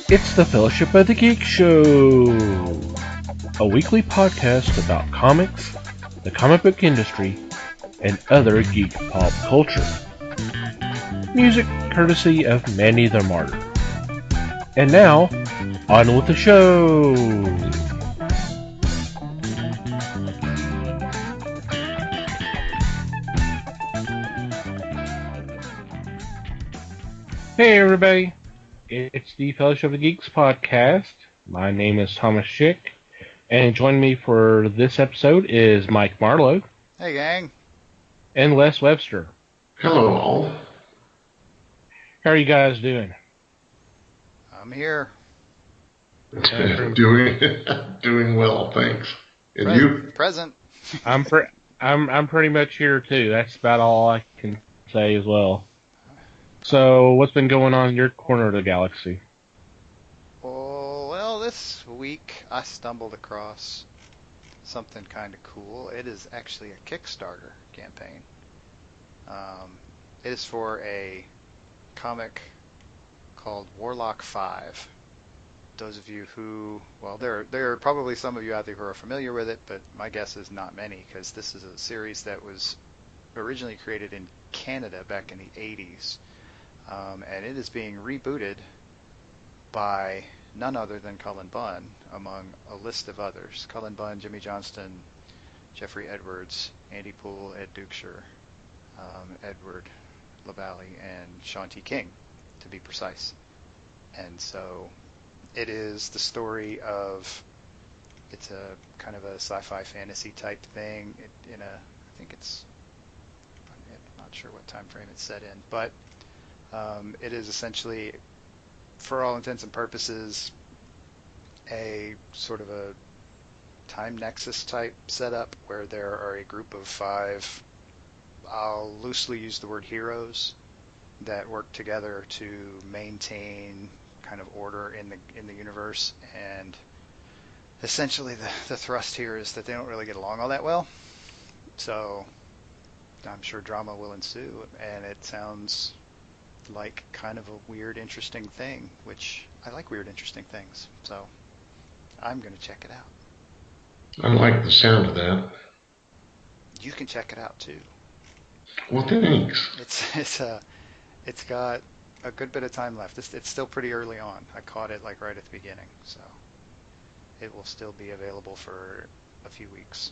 It's the Fellowship of the Geek Show, a weekly podcast about comics, the comic book industry, and other geek pop culture. Music courtesy of Manny the Martyr. And now, on with the show! Hey everybody, it's the Fellowship of the Geeks podcast. My name is Thomas Schick, and joining me for this episode is Mike Marlowe. Hey gang. And Les Webster. Hello all. How are you guys doing? I'm here. Doing well, thanks. And you? Present. I'm pretty much here too. That's about all I can say as well. So, what's been going on in your corner of the galaxy? Well, this week I stumbled across something kind of cool. It is actually a Kickstarter campaign. It is for a comic called Warlock 5. Those of you who, well, there are probably some of you out there who are familiar with it, but my guess is not many, because this is a series that was originally created in Canada back in the 80s. And it is being rebooted by none other than Cullen Bunn, among a list of others. Cullen Bunn, Jimmy Johnston, Jeffrey Edwards, Andy Poole, Ed Dukeshire, Edward LaValle, and Sean T. King, to be precise. And so it is the story of, it's a kind of a sci-fi fantasy type thing. I'm not sure what time frame it's set in, but it is essentially, for all intents and purposes, a sort of a time nexus type setup where there are a group of 5, I'll loosely use the word heroes, that work together to maintain kind of order in the universe. And essentially the thrust here is that they don't really get along all that well. So I'm sure drama will ensue, and it sounds like kind of a weird, interesting thing, which I like weird, interesting things. So I'm going to check it out. I like the sound of that. You can check it out too. Well, thanks. It's got a good bit of time left. It's still pretty early on. I caught it like right at the beginning, so it will still be available for a few weeks.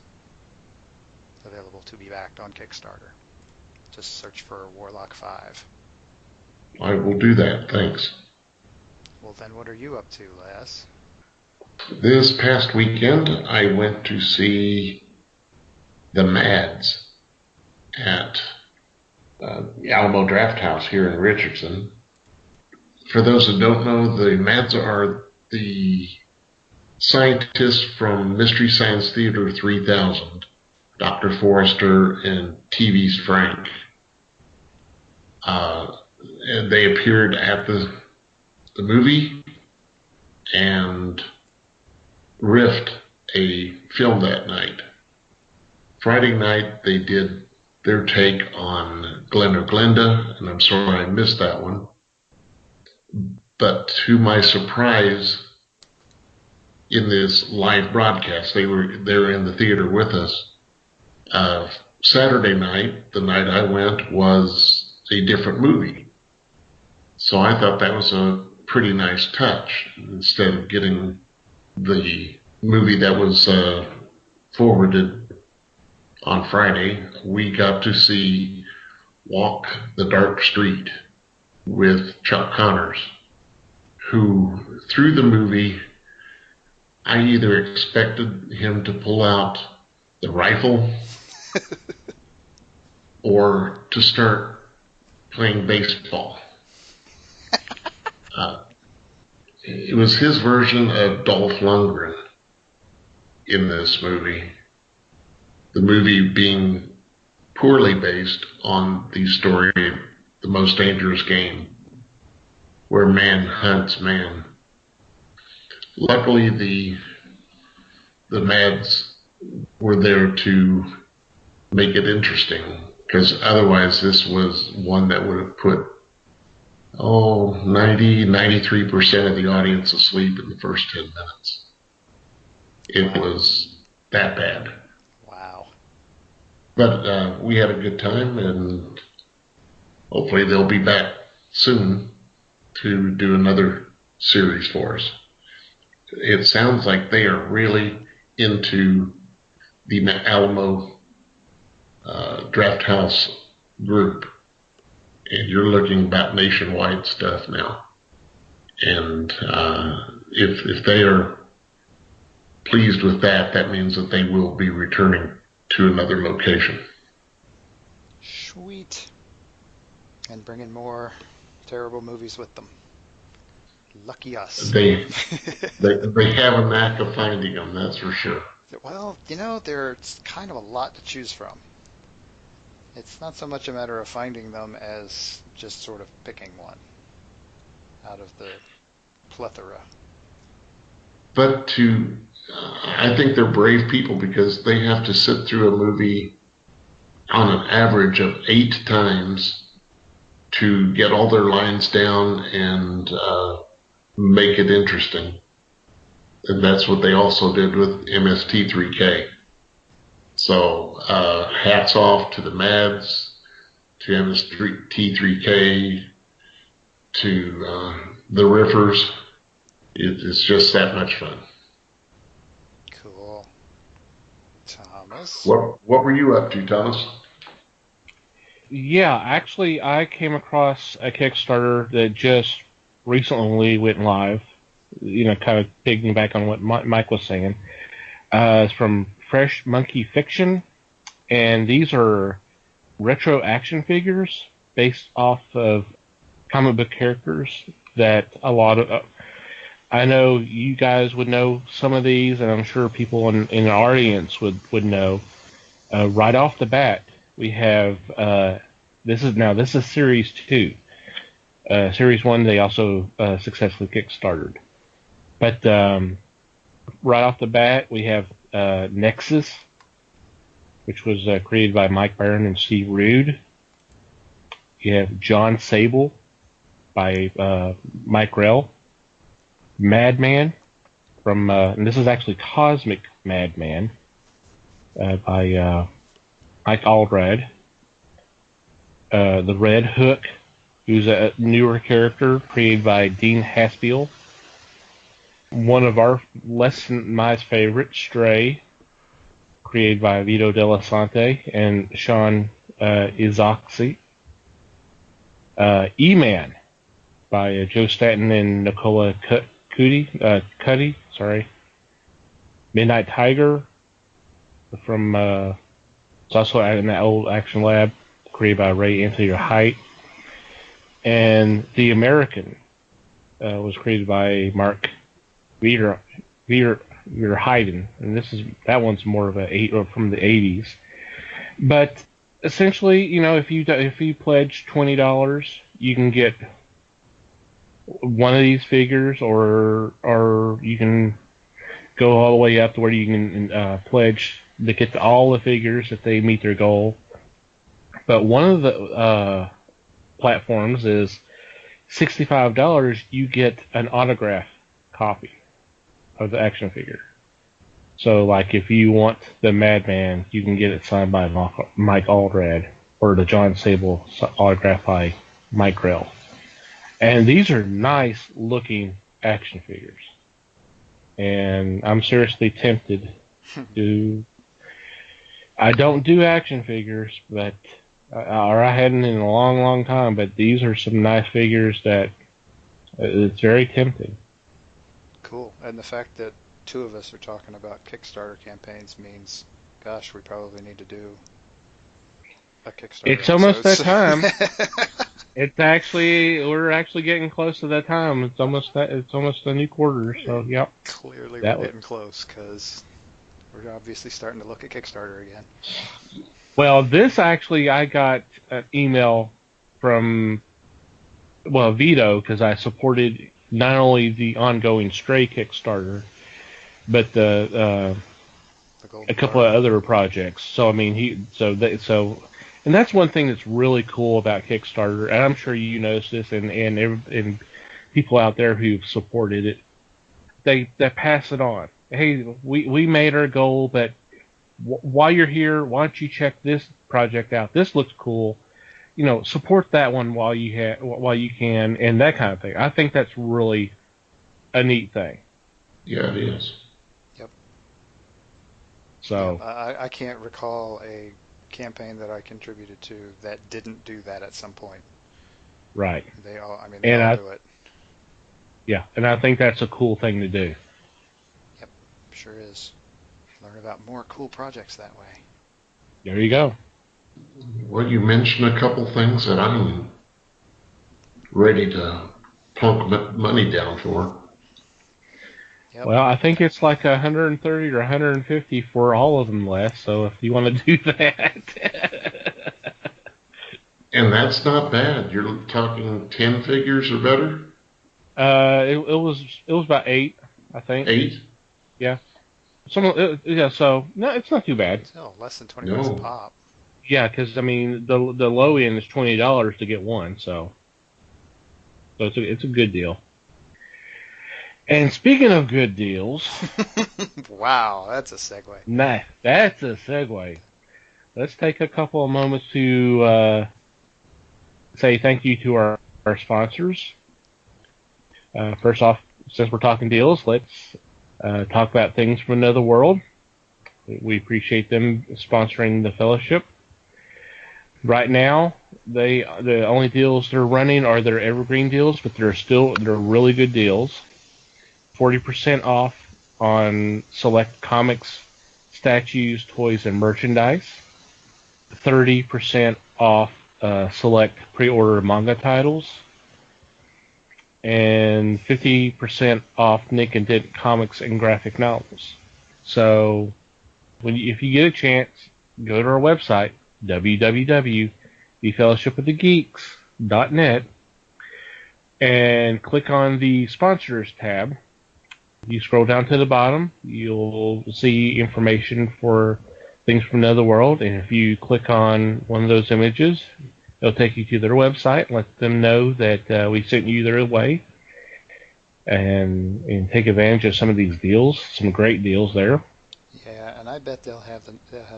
Available to be backed on Kickstarter. Just search for Warlock 5. I will do that, thanks. Well, then what are you up to, Les? This past weekend, I went to see the Mads at Alamo Drafthouse here in Richardson. For those that don't know, the Mads are the scientists from Mystery Science Theater 3000, Dr. Forrester and TV's Frank. And they appeared at the movie and riffed a film that night. Friday night, they did their take on Glen or Glenda, and I'm sorry I missed that one. But to my surprise, in this live broadcast, they're in the theater with us. Saturday night, the night I went, was a different movie. So I thought that was a pretty nice touch. Instead of getting the movie that was forwarded on Friday, we got to see Walk the Dark Street with Chuck Connors, who, through the movie, I either expected him to pull out the rifle or to start playing baseball. It was his version of Dolph Lundgren in this movie. The movie being poorly based on the story The Most Dangerous Game, where man hunts man. Luckily, the Mads were there to make it interesting, because otherwise this was one that would have put 93% of the audience asleep in the first 10 minutes. It was that bad. Wow. But we had a good time, and hopefully they'll be back soon to do another series for us. It sounds like they are really into the Alamo Drafthouse group, and you're looking about nationwide stuff now. And if they are pleased with that, that means that they will be returning to another location. Sweet. And bringing more terrible movies with them. Lucky us. They have a knack of finding them, that's for sure. Well, there's kind of a lot to choose from. It's not so much a matter of finding them as just sort of picking one out of the plethora. But I think they're brave people because they have to sit through a movie on an average of 8 times to get all their lines down and make it interesting. And that's what they also did with MST3K. So hats off to the Mads, to MST3K, to the Riffers. It's just that much fun. Cool. Thomas? What were you up to, Thomas? Yeah, actually, I came across a Kickstarter that just recently went live. Kind of piggybacking on what Mike was saying. It's from Fresh Monkey Fiction, and these are retro action figures based off of comic book characters that a lot of... I know you guys would know some of these, and I'm sure people in the audience would know. Right off the bat, we have... This is Series 2. Series 1, they also successfully Kickstarted. But right off the bat, we have Nexus, which was created by Mike Barron and Steve Rude. You have Jon Sable by Mike Rell. Madman and this is actually Cosmic Madman by Mike Allred. The Red Hook, who's a newer character created by Dean Haspiel. One of our less than my favorite, Stray, created by Vito Delasante and Sean Izaakse. E-Man by Joe Staton and Nicola Cuddy. Midnight Tiger from it's also in that old Action Lab, created by Ray Anthony Height. And The American was created by Mark Hayden, and that one's more of from the 80s. But essentially, if you pledge $20, you can get one of these figures, or you can go all the way up to where you can pledge to get all the figures if they meet their goal. But one of the platforms is $65. You get an autograph copy of the action figure. So, like, if you want the Madman, you can get it signed by Mike Allred, or the Jon Sable autographed by Mike Rell. And these are nice looking action figures. And I'm seriously tempted to... I don't do action figures, or I hadn't in a long, long time, but these are some nice figures that it's very tempting. Cool. And the fact that 2 of us are talking about Kickstarter campaigns means, gosh, we probably need to do a Kickstarter. It's almost that time. We're actually getting close to that time. It's almost a new quarter, so yep. Clearly we're getting close, because we're obviously starting to look at Kickstarter again. Well, I got an email from, Vito, because I supported not only the ongoing Stray Kickstarter, but a couple of other projects. So I mean, And that's one thing that's really cool about Kickstarter, and I'm sure you noticed this, and people out there who've supported it, they pass it on. Hey, we made our goal, but while you're here, why don't you check this project out? This looks cool. Support that one while you can, and that kind of thing. I think that's really a neat thing. Yeah, it is. Yep. So Yep. I can't recall a campaign that I contributed to that didn't do that at some point. right. They all do it. Yeah, and I think that's a cool thing to do. Yep, sure is. Learn about more cool projects that way. There you go. Well, you mentioned a couple things that I'm ready to plunk money down for. Yep. Well, I think it's like 130 or 150 for all of them left. So if you want to do that, And that's not bad. You're talking 10 figures or better? it was about 8, I think. 8? Yeah. So no, it's not too bad. Still less than 20 bucks a pop. Yeah, because I mean the low end is $20 to get one, so it's a good deal. And speaking of good deals, wow, that's a segue. Nah, that's a segue. Let's take a couple of moments to say thank you to our sponsors. First off, since we're talking deals, let's talk about things from another world. We appreciate them sponsoring the fellowship. Right now, the only deals they're running are their evergreen deals, but they're really good deals. 40% off on select comics, statues, toys, and merchandise. 30% off select pre-order manga titles. And 50% off Nick and Dent comics and graphic novels. So, if you get a chance, go to our website, www.thefellowshipofthegeeks.net, and click on the sponsors tab. You scroll down to the bottom, you'll see information for things from another world, and if you click on one of those images, it'll take you to their website, let them know that we sent you their way, and take advantage of some of these deals, some great deals there. Yeah, and I bet they'll have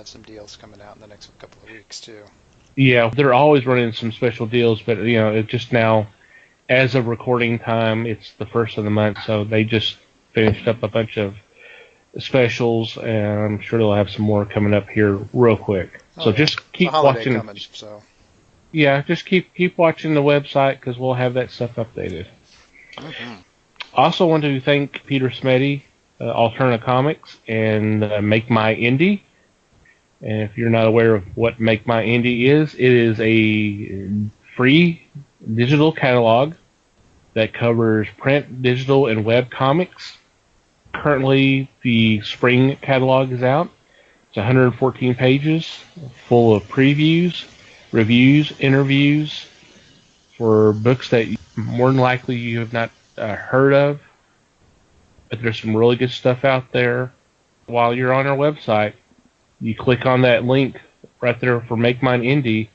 some deals coming out in the next couple of weeks too. Yeah, they're always running some special deals, but it just now, as of recording time, it's the first of the month, so they just finished up a bunch of specials, and I'm sure they'll have some more coming up here real quick. So just keep watching. Coming, so. Yeah, just keep watching the website because we'll have that stuff updated. Mm-hmm. Also want to thank Peter Smeddy, Alterna Comics, and Make My Indie. And if you're not aware of what Make My Indie is, it is a free digital catalog that covers print, digital, and web comics. Currently, the spring catalog is out. It's 114 pages, full of previews, reviews, interviews for books that more than likely you have not heard of. But there's some really good stuff out there. While you're on our website, you click on that link right there for Make Mine Indie.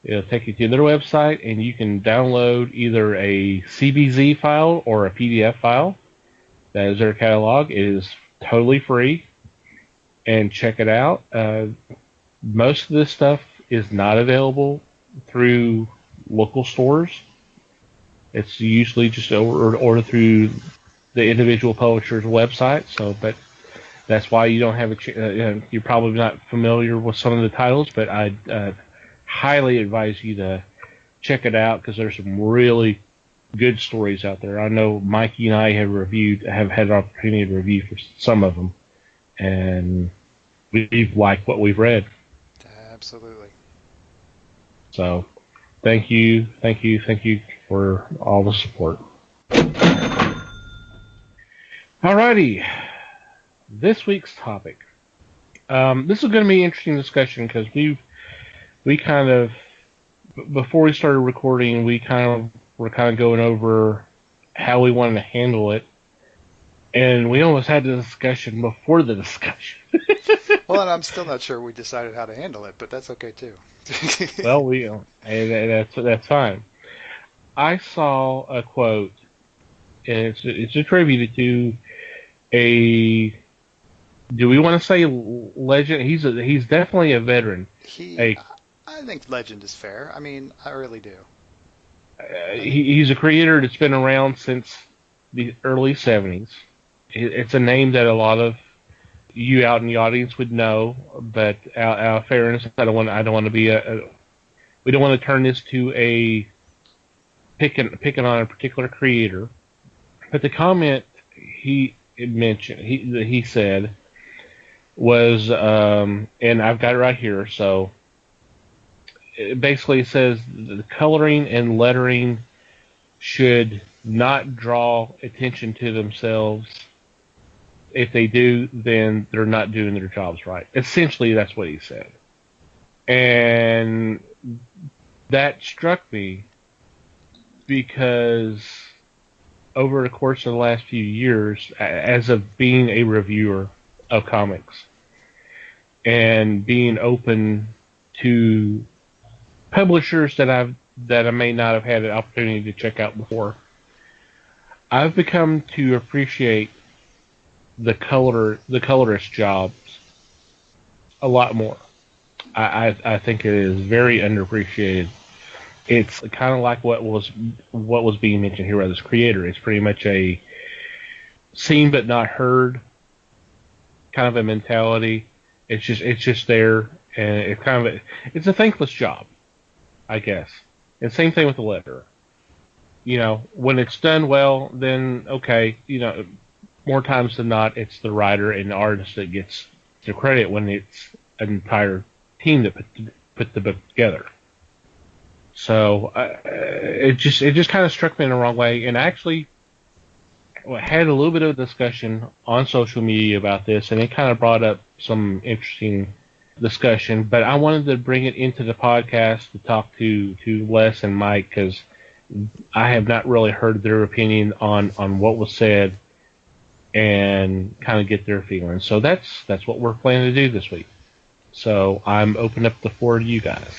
It'll take you to their website, and you can download either a CBZ file or a PDF file. That is their catalog. It is totally free, and check it out. Most of this stuff is not available through local stores. It's usually just ordered through the individual publisher's website. But that's why you don't have you're probably not familiar with some of the titles, but I'd highly advise you to check it out because there's some really good stories out there. I know Mikey and I have had an opportunity to review for some of them, and we've liked what we've read. Absolutely. So, thank you for all the support. Alrighty, this week's topic. This is going to be an interesting discussion because we kind of, before we started recording, we're kind of going over how we wanted to handle it, and we almost had the discussion before the discussion. Well, and I'm still not sure we decided how to handle it, but that's okay too. Well, that's fine. I saw a quote, and it's attributed to a. Do we want to say legend? He's definitely a veteran. I think legend is fair. I mean, I really do. He's a creator that's been around since the early 70s. It's a name that a lot of you out in the audience would know, but out of fairness, I don't want to be we don't want to turn this to a picking on a particular creator. But the comment he mentioned, he said was, and I've got it right here, so it basically says the coloring and lettering should not draw attention to themselves. If they do, then they're not doing their jobs right. Essentially, that's what he said. And that struck me because over the course of the last few years, as of being a reviewer of comics and being open to publishers that I may not have had an opportunity to check out before, I've become to appreciate the colorist jobs a lot more. I think it is very underappreciated. It's kind of like what was being mentioned here by this creator. It's pretty much a seen but not heard kind of a mentality. It's just there, and it's a thankless job, I guess. And same thing with the letter. When it's done well, then okay, more times than not, it's the writer and the artist that gets the credit when it's an entire team that put the book together. So it just kind of struck me in the wrong way, and I actually had a little bit of a discussion on social media about this, and it kind of brought up some interesting discussion. But I wanted to bring it into the podcast to talk to Les and Mike, because I have not really heard their opinion on what was said, and kind of get their feelings. So that's what we're planning to do this week. So I'm opening up the floor to you guys.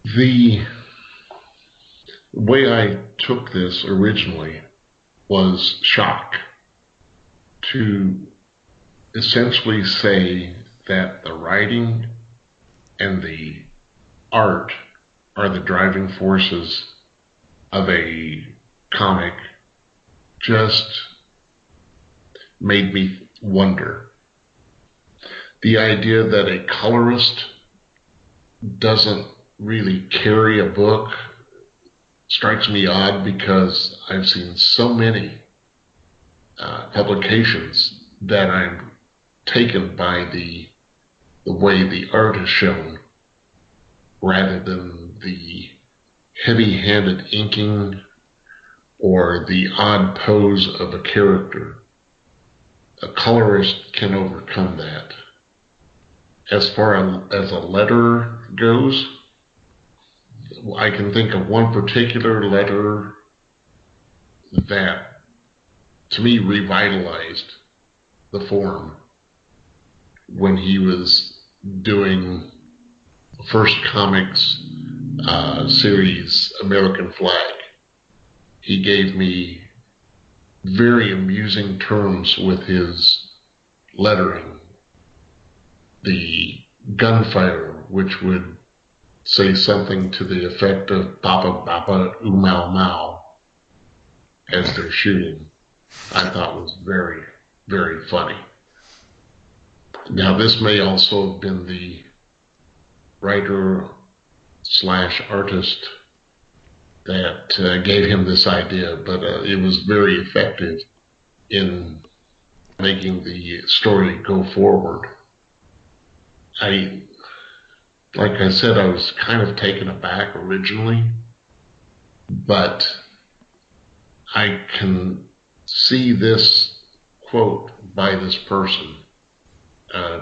The way I took this originally was shock to essentially say that the writing and the art are the driving forces of a comic just made me wonder. The idea that a colorist doesn't really carry a book strikes me odd, because I've seen so many publications that I'm taken by the way the art is shown rather than the heavy-handed inking or the odd pose of a character. A colorist can overcome that. As far as a letter goes, I can think of one particular letter that, to me, revitalized the form when he was doing First Comics series American Flag. He gave me very amusing terms with his lettering. The gunfire, which would say something to the effect of "Baba Baba Umau Mau" as they're shooting, I thought was very, very funny. Now, this may also have been the writer/artist that gave him this idea, but it was very effective in making the story go forward. Like I said, I was kind of taken aback originally, but I can see this quote by this person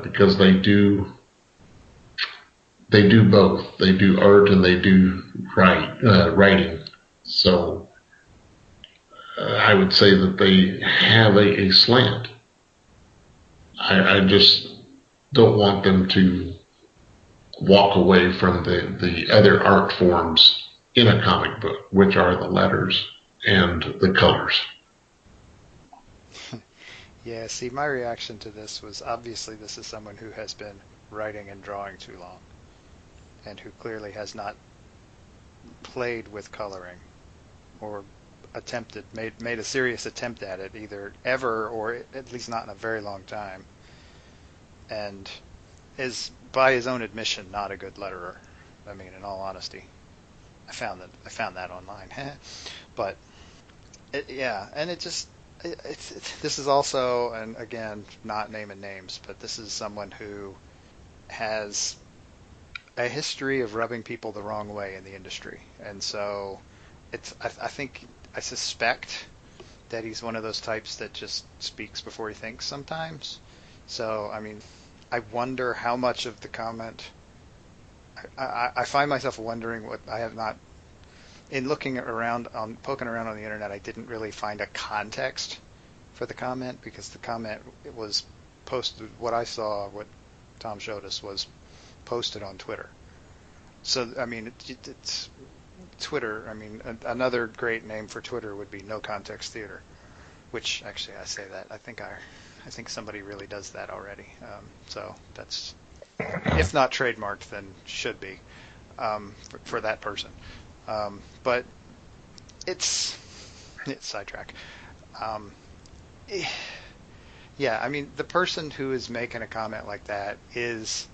because they do both. They do art and they do writing. So I would say that they have a slant. I just don't want them to walk away from the other art forms in a comic book, which are the letters and the colors. Yeah, see, my reaction to this was obviously this is someone who has been writing and drawing too long and who clearly has not played with coloring or made a serious attempt at it either ever or at least not in a very long time, and is by his own admission not a good letterer. I mean, in all honesty, I found that online. But yeah, and this is also, and again, not naming names, but this is someone who has a history of rubbing people the wrong way in the industry, and so I suspect that he's one of those types that just speaks before he thinks sometimes. So, I mean, I wonder how much of the comment. I find myself wondering what I have not. In poking around on the internet, I didn't really find a context for the comment because the comment was posted. What I saw, what Tom showed us, was posted on Twitter. So, I mean, it's Twitter. I mean, another great name for Twitter would be No Context Theater, which actually I say that I think somebody really does that already. So that's, if not trademarked, then should be for that person. But it's sidetrack. Yeah, I mean, the person who is making a comment like that is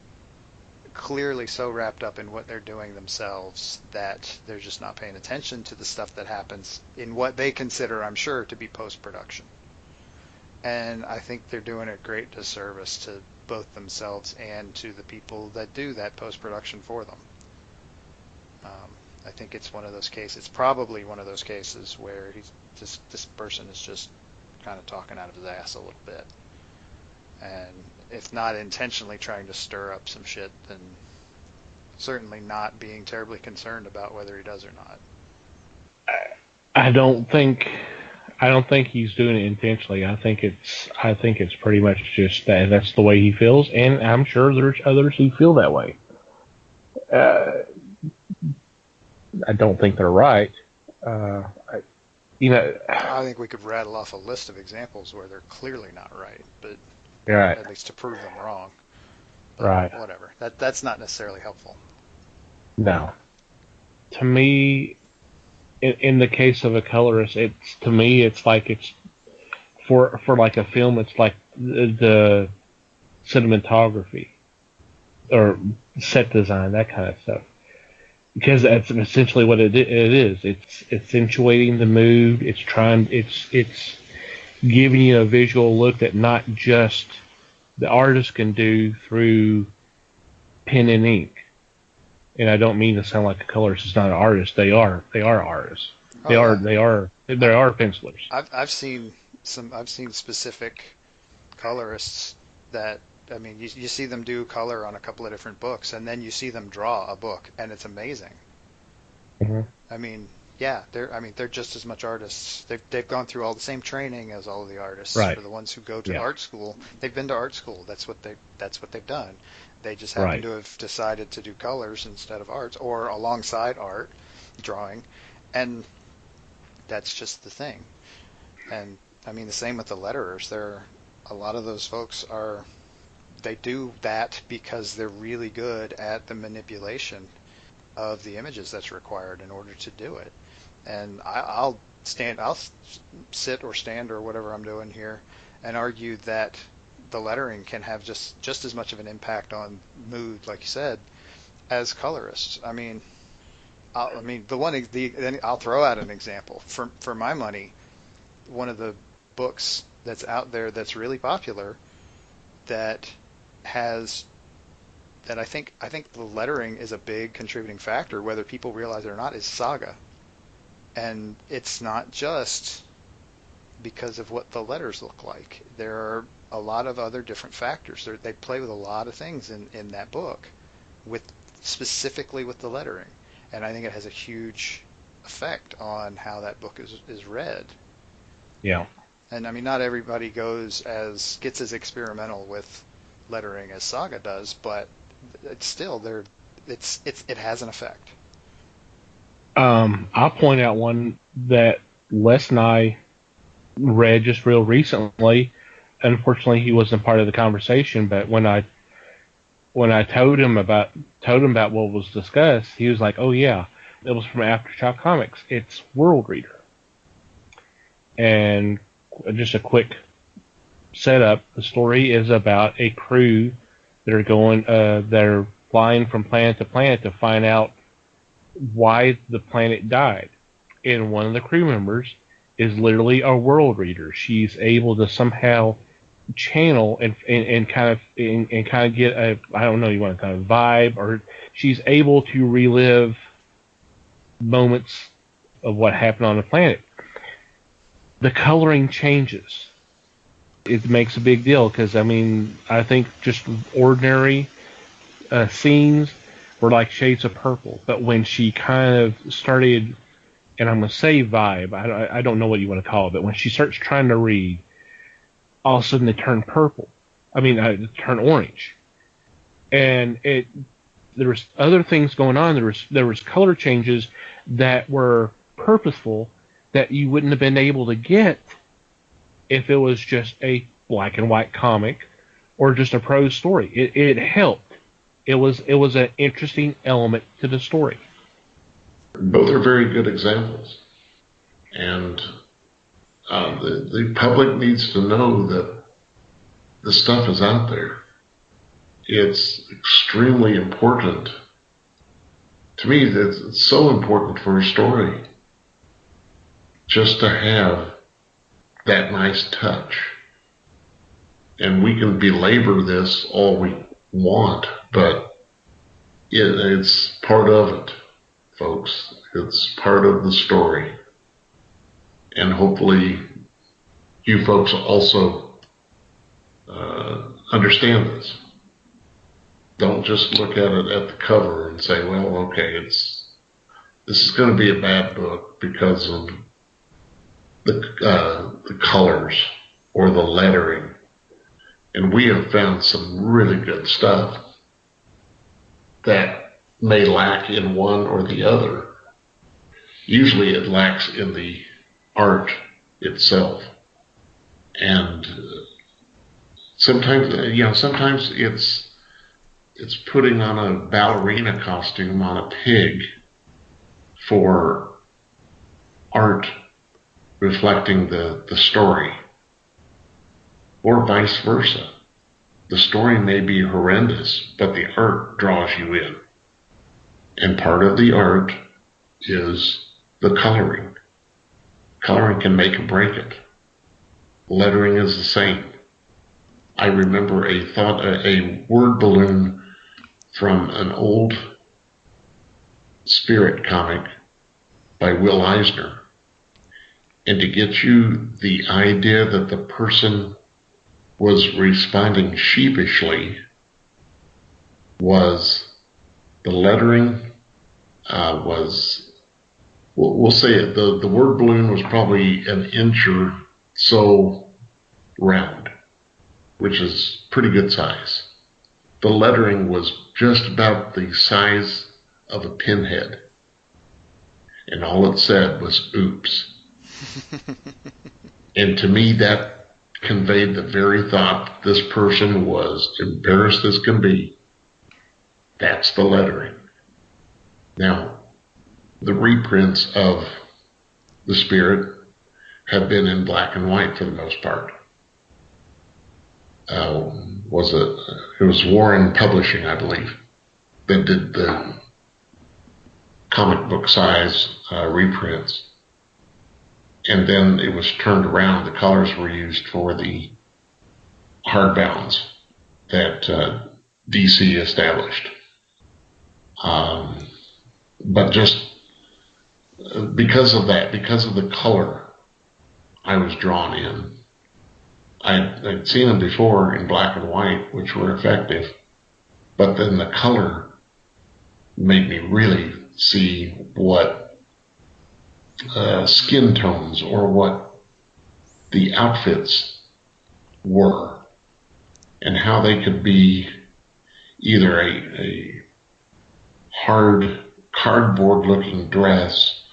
clearly so wrapped up in what they're doing themselves that they're just not paying attention to the stuff that happens in what they consider, I'm sure, to be post-production. And I think they're doing a great disservice to both themselves and to the people that do that post-production for them. I think it's one of those cases. It's probably one of those cases where this person is just kind of talking out of his ass a little bit, and if not intentionally trying to stir up some shit, then certainly not being terribly concerned about whether he does or not. I don't think he's doing it intentionally. I think it's pretty much just that's the way he feels, and I'm sure there's others who feel that way. I don't think they're right. I think we could rattle off a list of examples where they're clearly not right, but right. At least to prove them wrong. But right. Whatever. That's not necessarily helpful. No. To me, in the case of a colorist, it's like it's for like a film. It's like the cinematography or set design, that kind of stuff. Because that's essentially what it is. It's accentuating the mood. It's giving you a visual look that not just the artist can do through pen and ink. And I don't mean to sound like a colorist is not an artist. They are artists. They are pencilers. I've seen specific colorists that, I mean, you see them do color on a couple of different books, and then you see them draw a book, and it's amazing. Mm-hmm. I mean, yeah, they're just as much artists. They've gone through all the same training as all of the artists. Right. For the ones who go to art school, they've been to art school. That's what they've done. They just happen to have decided to do colors instead of arts, or alongside art, drawing, and that's just the thing. And I mean, the same with the letterers. A lot of those folks they do that because they're really good at the manipulation of the images that's required in order to do it. And I'll sit or stand or whatever I'm doing here and argue that the lettering can have just as much of an impact on mood, like you said, as colorists. I mean, I'll throw out an example. For my money, one of the books that's out there that's really popular that I think the lettering is a big contributing factor, whether people realize it or not, is Saga. And it's not just because of what the letters look like. There are a lot of other different factors. They play with a lot of things in that book, specifically with the lettering. And I think it has a huge effect on how that book is read. Yeah. And I mean, not everybody gets as experimental with lettering as Saga does, but it's still it has an effect. I'll point out one that Les and I read just real recently. Unfortunately, he wasn't part of the conversation, but when I told him about what was discussed, he was like, "Oh yeah, it was from Aftershock Comics. It's World Reader." And just a quick setup: the story is about a crew that are flying from planet to planet to find out why the planet died. And one of the crew members is literally a world reader. She's able to somehow channel and kind of get a, I don't know, you want to kind of vibe, or she's able to relive moments of what happened on the planet. The coloring changes. It makes a big deal because, I mean, I think just ordinary scenes were like shades of purple. But when she kind of started, and I'm going to say vibe, I don't know what you want to call it, but when she starts trying to read, all of a sudden they turn purple. I mean, they turn orange. And there was other things going on. There was color changes that were purposeful that you wouldn't have been able to get if it was just a black and white comic or just a prose story. It helped. It was an interesting element to the story. Both are very good examples, and the public needs to know that the stuff is out there. It's extremely important. To me, it's so important for a story just to have that nice touch. And we can belabor this all we want, but it's part of it, folks. It's part of the story. And hopefully you folks also understand this. Don't just look at it at the cover and say, well, okay, this is going to be a bad book because of the colors or the lettering. And we have found some really good stuff that may lack in one or the other. Usually it lacks in the art itself. And sometimes it's putting on a ballerina costume on a pig for art reflecting the story, or vice versa. The story may be horrendous, but the art draws you in. And part of the art is the coloring. Coloring can make or break it. Lettering is the same. I remember a word balloon from an old Spirit comic by Will Eisner. And to get you the idea that the person was responding sheepishly was the lettering was, we'll say it, the word balloon was probably an inch or so round, which is pretty good size. The lettering was just about the size of a pinhead. And all it said was, oops. And to me, that conveyed the very thought this person was embarrassed as can be. That's the lettering. Now, the reprints of the Spirit have been in black and white for the most part. It was Warren Publishing, I believe, that did the comic book size reprints. And then it was turned around. The colors were used for the hardbounds that DC established. But just because of that, because of the color, I was drawn in. I'd seen them before in black and white, which were effective, but then the color made me really see what skin tones or what the outfits were and how they could be either a hard cardboard looking dress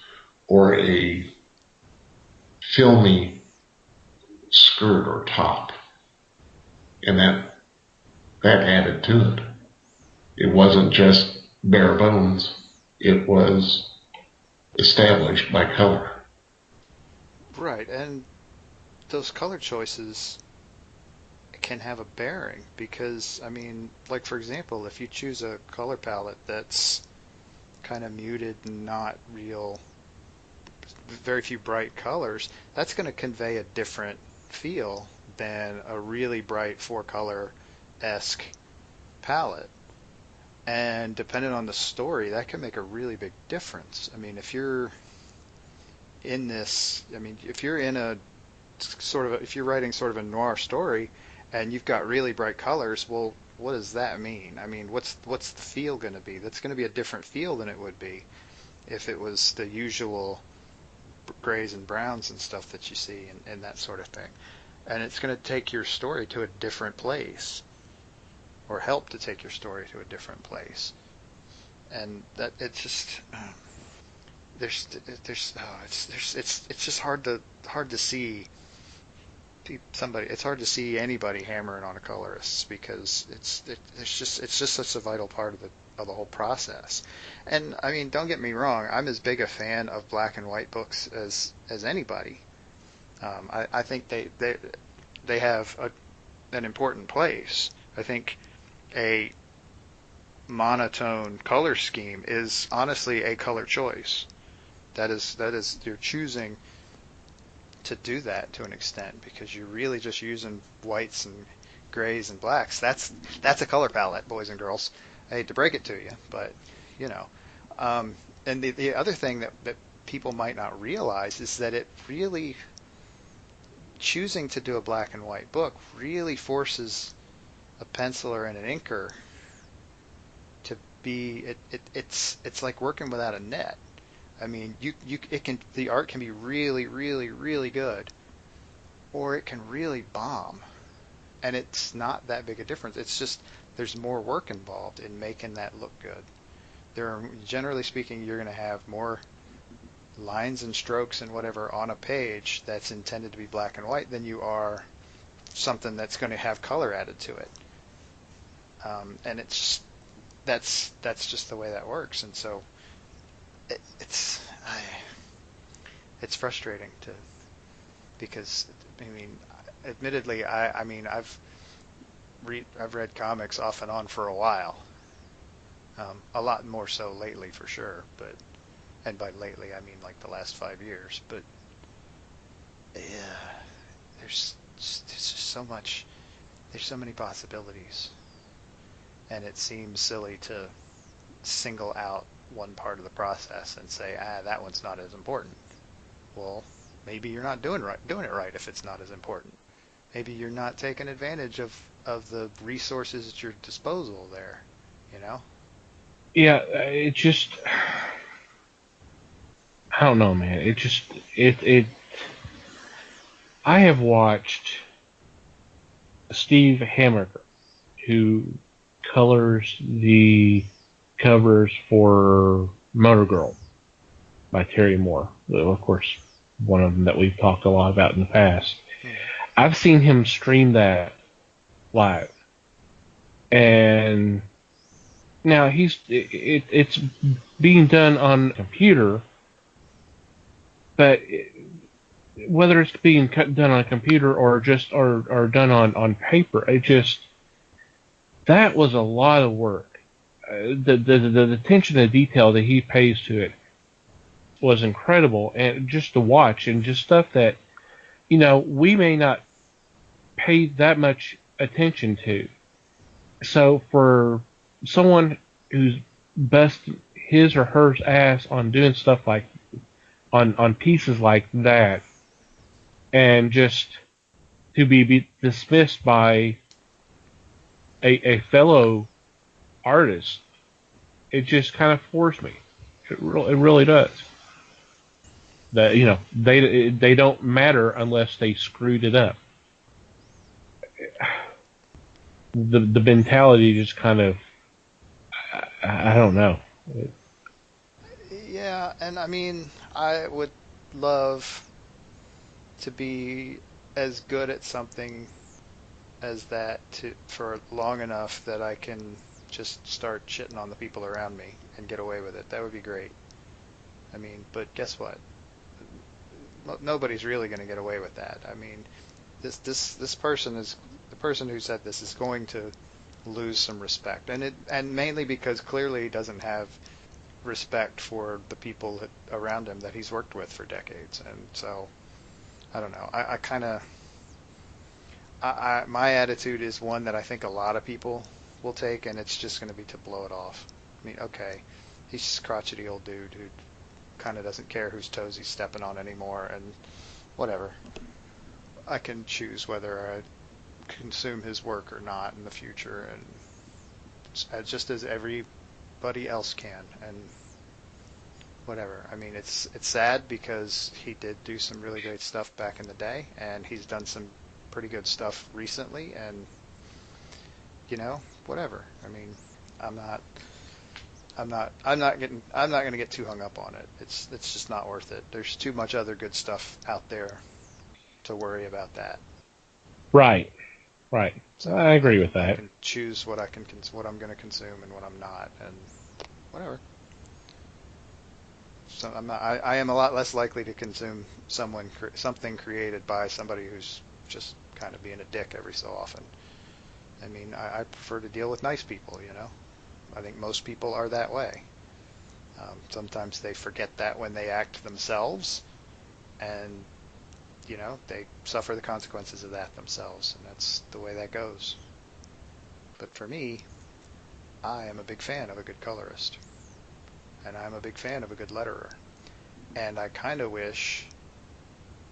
or a filmy skirt or top. And that added to it. It wasn't just bare bones. It was established by color. Right, and those color choices can have a bearing because, I mean, like for example, if you choose a color palette that's kind of muted and not real, very few bright colors, that's going to convey a different feel than a really bright four-color-esque palette. And depending on the story, that can make a really big difference. I mean, if you're in this, I mean, if you're in a sort of, if you're writing sort of a noir story and you've got really bright colors, well, what does that mean? I mean, what's the feel going to be? That's going to be a different feel than it would be if it was the usual grays and browns and stuff that you see and that sort of thing. And it's going to take your story to a different place, or help to take your story to a different place. And that it's just it's just hard to see somebody. It's hard to see anybody hammering on a colorist because it's just such a vital part of the whole process. And I mean, don't get me wrong, I'm as big a fan of black and white books as anybody. I think they have an important place. I think a monotone color scheme is honestly a color choice. That is you're choosing to do that to an extent because you're really just using whites and grays and blacks. That's a color palette, boys and girls. I hate to break it to you, but you know. And the other thing that people might not realize is that it really, choosing to do a black and white book really forces a penciler and an inker to be it's like working without a net. I mean, the art can be really, really, really good, or it can really bomb, and it's not that big a difference. It's just there's more work involved in making that look good. Generally speaking, you're going to have more lines and strokes and whatever on a page that's intended to be black and white than you are something that's going to have color added to it. And that's just the way that works, and so it's frustrating because I mean, admittedly, I mean I've read comics off and on for a while, a lot more so lately for sure, and by lately I mean like the last 5 years, but yeah, there's just so much, there's so many possibilities. And it seems silly to single out one part of the process and say, that one's not as important. Well, maybe you're not doing it right if it's not as important. Maybe you're not taking advantage of the resources at your disposal there, you know? Yeah, it just, I don't know, man. It just, I have watched Steve Hammaker, who colors the covers for Motor Girl by Terry Moore. Of course, one of them that we've talked a lot about in the past. I've seen him stream that live, and now it's being done on a computer, but whether it's being done on a computer or done on paper, that was a lot of work. The attention to detail that he pays to it was incredible, and just to watch, and just stuff that, you know, we may not pay that much attention to. So for someone who's busted his or her ass on doing stuff like on pieces like that, and just to be dismissed by a fellow artist, it just kind of floors me. It really does. That they don't matter unless they screwed it up. The mentality just kind of, I don't know. Yeah, and I mean, I would love to be as good at something as that for long enough that I can just start shitting on the people around me and get away with it. That would be great. I mean, but guess what? Nobody's really going to get away with that. I mean, this person is the person who said this is going to lose some respect, and mainly because clearly he doesn't have respect for the people around him that he's worked with for decades. And so I don't know. I kind of my attitude is one that I think a lot of people will take, and it's just going to be to blow it off. I mean, okay, he's just a crotchety old dude who kind of doesn't care whose toes he's stepping on anymore, and whatever. I can choose whether I consume his work or not in the future, and just as everybody else can, and whatever. I mean, it's sad because he did do some really great stuff back in the day, and he's done some pretty good stuff recently, and whatever. I mean, I'm not going to get too hung up on it. It's just not worth it. There's too much other good stuff out there to worry about that. Right. So I agree with I that. can choose what what I'm going to consume and what I'm not, and whatever. So I am a lot less likely to consume something created by somebody who's just kind of being a dick every so often. I mean, I prefer to deal with nice people, I think most people are that way. Sometimes they forget that when they act themselves, and they suffer the consequences of that themselves, and that's the way that goes. But for me, I am a big fan of a good colorist, and I'm a big fan of a good letterer, and I kind of wish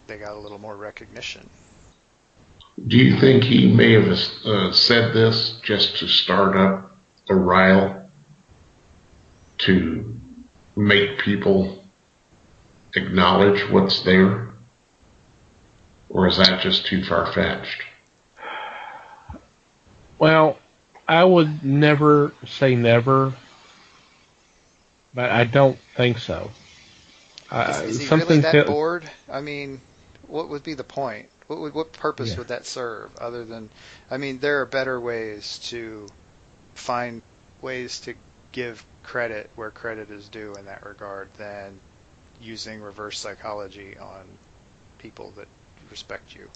they got a little more recognition. Do you think he may have said this just to start up a rile, to make people acknowledge what's there? Or is that just too far-fetched? Well, I would never say never, but I don't think so. Is he really that bored? I mean, what would be the point? What purpose would that serve other than, I mean, there are better ways to find ways to give credit where credit is due in that regard than using reverse psychology on people that respect you.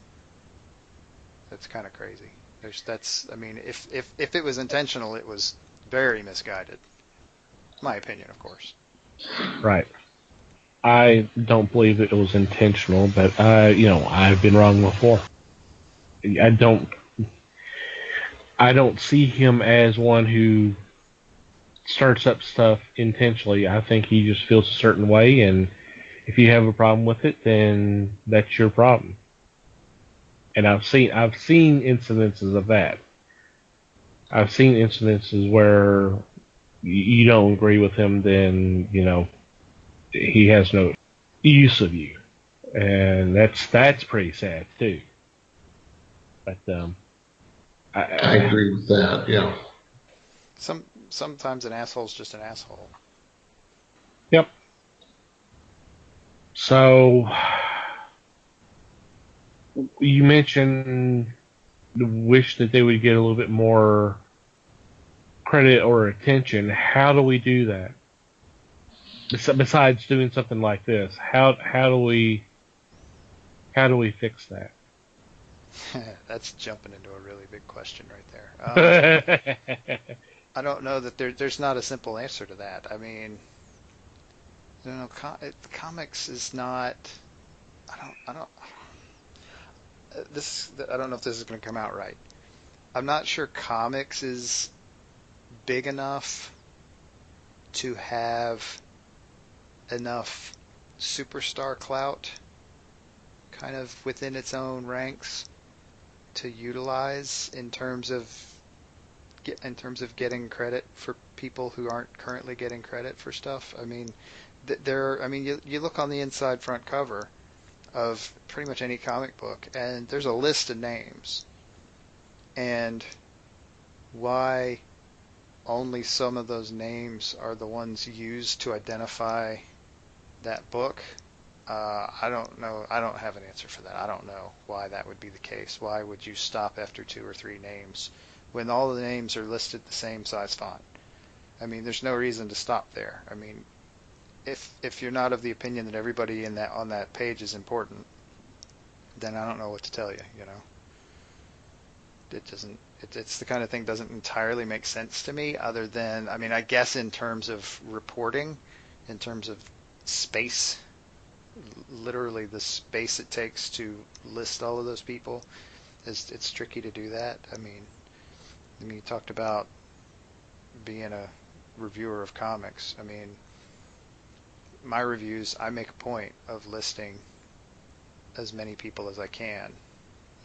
That's kind of crazy. I mean, if it was intentional, it was very misguided. My opinion, of course. Right. I don't believe it was intentional, but I've been wrong before. I don't see him as one who starts up stuff intentionally. I think he just feels a certain way, and if you have a problem with it, then that's your problem. And I've seen incidences of that. I've seen incidences where you don't agree with him, then he has no use of you, and that's pretty sad too. But I agree with that. Yeah. Sometimes an asshole's just an asshole. Yep. So you mentioned the wish that they would get a little bit more credit or attention. How do we do that? Besides doing something like this, how do we fix that? That's jumping into a really big question right there. I don't know that there's not a simple answer to that. I mean, comics is not. I don't know if this is going to come out right. I'm not sure comics is big enough to have enough superstar clout kind of within its own ranks to utilize in terms of getting credit for people who aren't currently getting credit for stuff. I mean, I mean, you look on the inside front cover of pretty much any comic book, and there's a list of names. And why only some of those names are the ones used to identify that book, I don't know. I don't have an answer for that. I don't know why that would be the case. Why would you stop after 2 or 3 names when all the names are listed the same size font? I mean, there's no reason to stop there. I mean, if you're not of the opinion that everybody on that page is important, then I don't know what to tell you. You know, it doesn't. It's the kind of thing doesn't entirely make sense to me. Other than, I mean, I guess in terms of reporting, in terms of space, literally the space it takes to list all of those people, it's tricky to do that. I mean, you talked about being a reviewer of comics. I mean, my reviews, I make a point of listing as many people as I can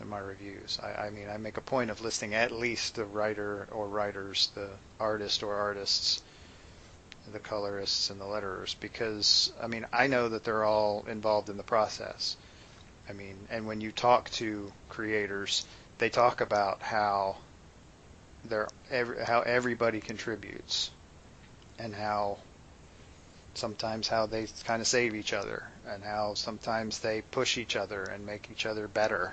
in my reviews. I mean, I make a point of listing at least the writer or writers, the artist or artists, the colorists and the letterers, because, I mean, I know that they're all involved in the process. I mean, and when you talk to creators, they talk about how everybody contributes, and how sometimes how they kind of save each other, and how sometimes they push each other and make each other better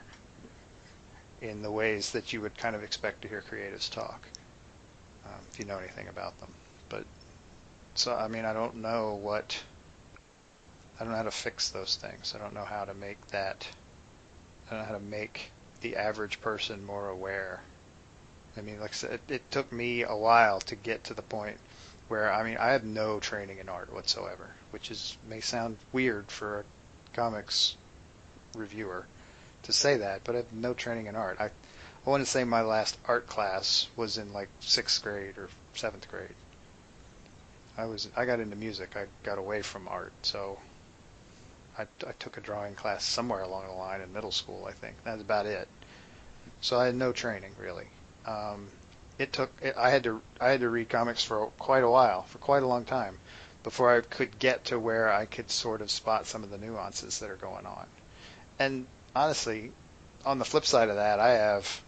in the ways that you would kind of expect to hear creatives talk, if you know anything about them. But so, I mean, I don't know how to fix those things. I don't know how to make that. I don't know how to make the average person more aware. I mean, like I said, it took me a while to get to the point where, I mean, I have no training in art whatsoever, which may sound weird for a comics reviewer to say that, but I have no training in art. I want to say my last art class was in like 6th grade or 7th grade. I got into music. I got away from art, so I took a drawing class somewhere along the line in middle school, I think. That's about it. So I had no training really. I had to read comics for quite a while, for quite a long time, before I could get to where I could sort of spot some of the nuances that are going on. And honestly, on the flip side of that, I have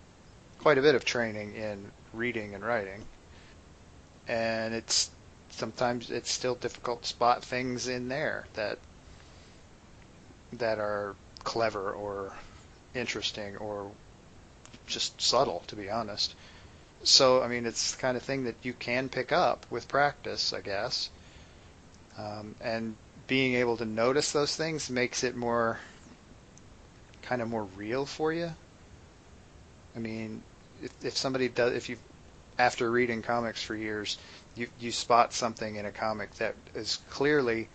quite a bit of training in reading and writing, and sometimes it's still difficult to spot things in there that are clever or interesting or just subtle, to be honest. So, I mean, it's the kind of thing that you can pick up with practice, I guess. And being able to notice those things makes it more real for you. I mean, if somebody does, if you, after reading comics for years, you spot something in a comic that is clearly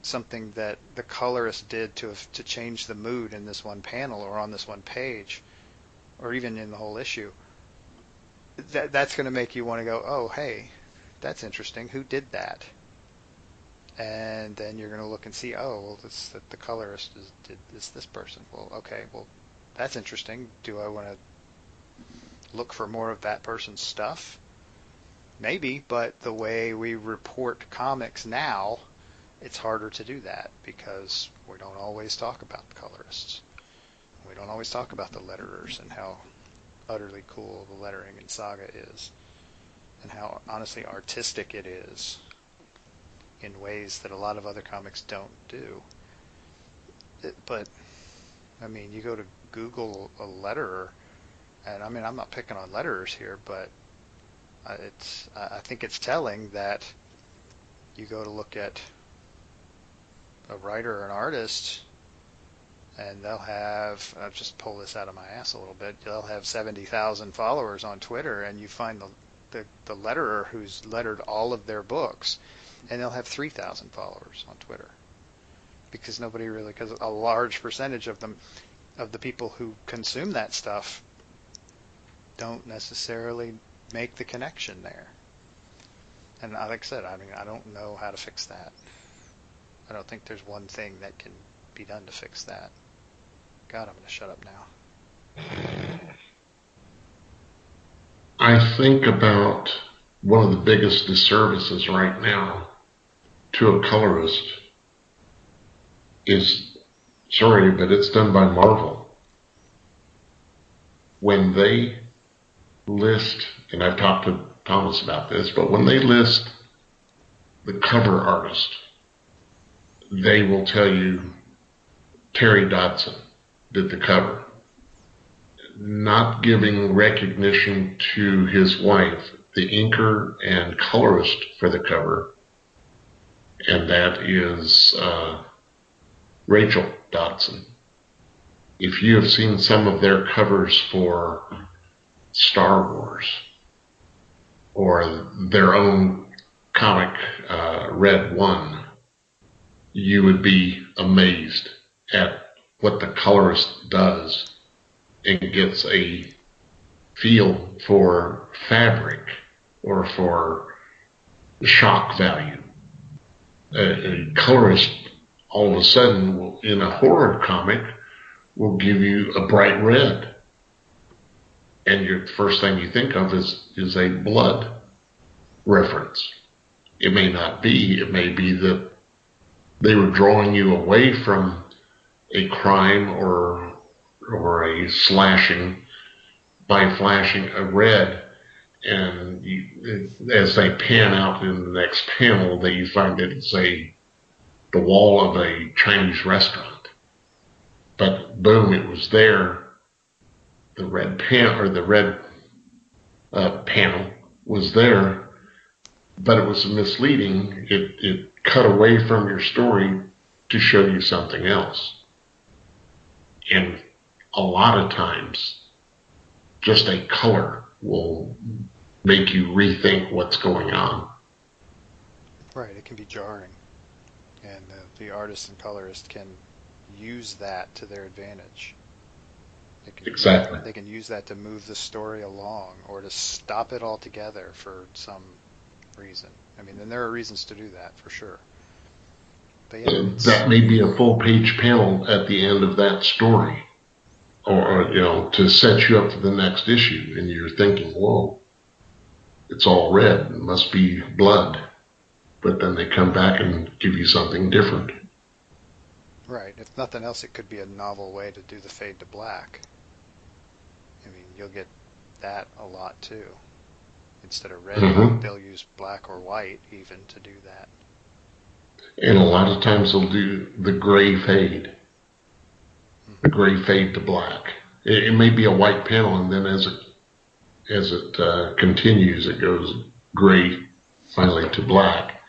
something that the colorist did to change the mood in this one panel or on this one page, or even in the whole issue, that's going to make you want to go, oh, hey, that's interesting. Who did that? And then you're going to look and see, oh, well, the colorist is this person. Well, okay, well, that's interesting. Do I want to look for more of that person's stuff? Maybe, but the way we report comics now, it's harder to do that because we don't always talk about the colorists. We don't always talk about the letterers and how utterly cool the lettering in Saga is, and how honestly artistic it is in ways that a lot of other comics don't do. But, I mean, you go to Google a letterer, and I mean, I'm not picking on letterers here, but I think it's telling that you go to look at a writer or an artist, and they'll have, I'll just pull this out of my ass a little bit, they'll have 70,000 followers on Twitter, and you find the letterer who's lettered all of their books, and they'll have 3,000 followers on Twitter. Because because a large percentage of them, of the people who consume that stuff, don't necessarily make the connection there. And like I said, I mean, I don't know how to fix that. I don't think there's one thing that can be done to fix that. God, I'm going to shut up now. I think about one of the biggest disservices right now to a colorist is, sorry, but it's done by Marvel. When they list, and I've talked to Thomas about this, but when they list the cover artist, they will tell you Terry Dodson did the cover, not giving recognition to his wife, the inker and colorist for the cover, and that is Rachel Dodson. If you have seen some of their covers for Star Wars or their own comic, Red One, you would be amazed at what the colorist does and gets a feel for fabric or for shock value. A colorist all of a sudden will, in a horror comic, will give you a bright red. And your first thing you think of is a blood reference. It may not be. It may be that they were drawing you away from a crime or a slashing by flashing a red, and as they pan out in the next panel, that you find that it's the wall of a Chinese restaurant. But boom, it was there. The red panel was there, but it was misleading. It cut away from your story to show you something else. And a lot of times, just a color will make you rethink what's going on. Right, it can be jarring. And the artist and colorist can use that to their advantage. Exactly. They can use that to move the story along or to stop it altogether for some reason. I mean, and there are reasons to do that, for sure. But yeah, that may be a full-page panel at the end of that story, or to set you up for the next issue, and you're thinking, whoa, it's all red, it must be blood. But then they come back and give you something different. Right. If nothing else, it could be a novel way to do the fade to black. I mean, you'll get that a lot too. Instead of red, they'll use black or white even to do that. And a lot of times they'll do the gray fade. The gray fade to black. It may be a white panel, and then as it continues, it goes gray finally to black,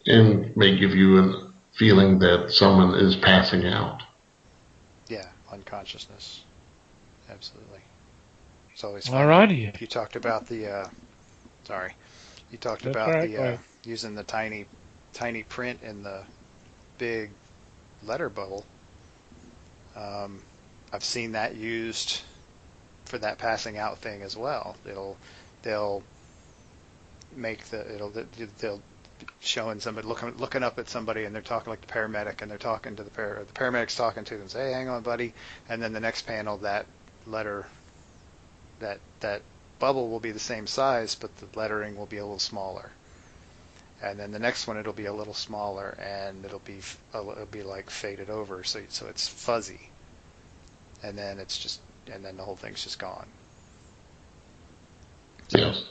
and may give you a feeling that someone is passing out. Yeah, unconsciousness. Absolutely. It's always fun. Alrighty. You talked about the using the tiny print in the big letter bubble. I've seen that used for that passing out thing as well. They'll showing somebody looking up at somebody, and they're talking like the paramedic, and they're talking to the paramedic's talking to them, say, hey, hang on, buddy. And then the next panel, that letter, that bubble will be the same size, but the lettering will be a little smaller. And then the next one, it'll be a little smaller, and it'll be like faded over, so it's fuzzy. And then the whole thing's just gone. So Yes.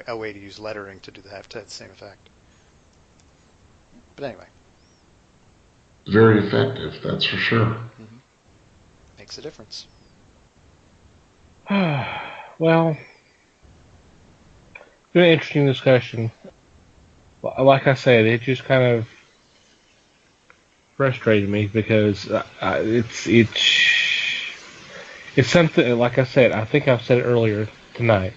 A way to use lettering to have the same effect. But anyway. Very effective, that's for sure. Mm-hmm. Makes a difference. Well, been an interesting discussion. Like I said, it just kind of frustrated me because it's something, like I said, I think I've said it earlier tonight.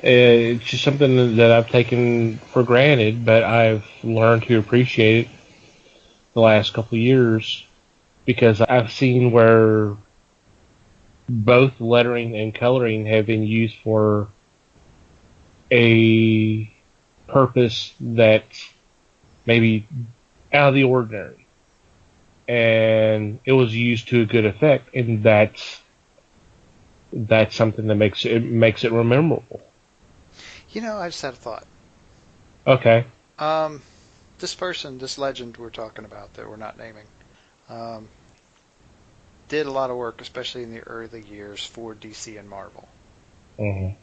It's just something that I've taken for granted, but I've learned to appreciate it the last couple of years because I've seen where both lettering and coloring have been used for a purpose that's maybe out of the ordinary. And it was used to a good effect, and that's something that makes it memorable. I just had a thought. Okay. this person, this legend we're talking about that we're not naming, did a lot of work, especially in the early years, for DC and Marvel. Mm-hmm.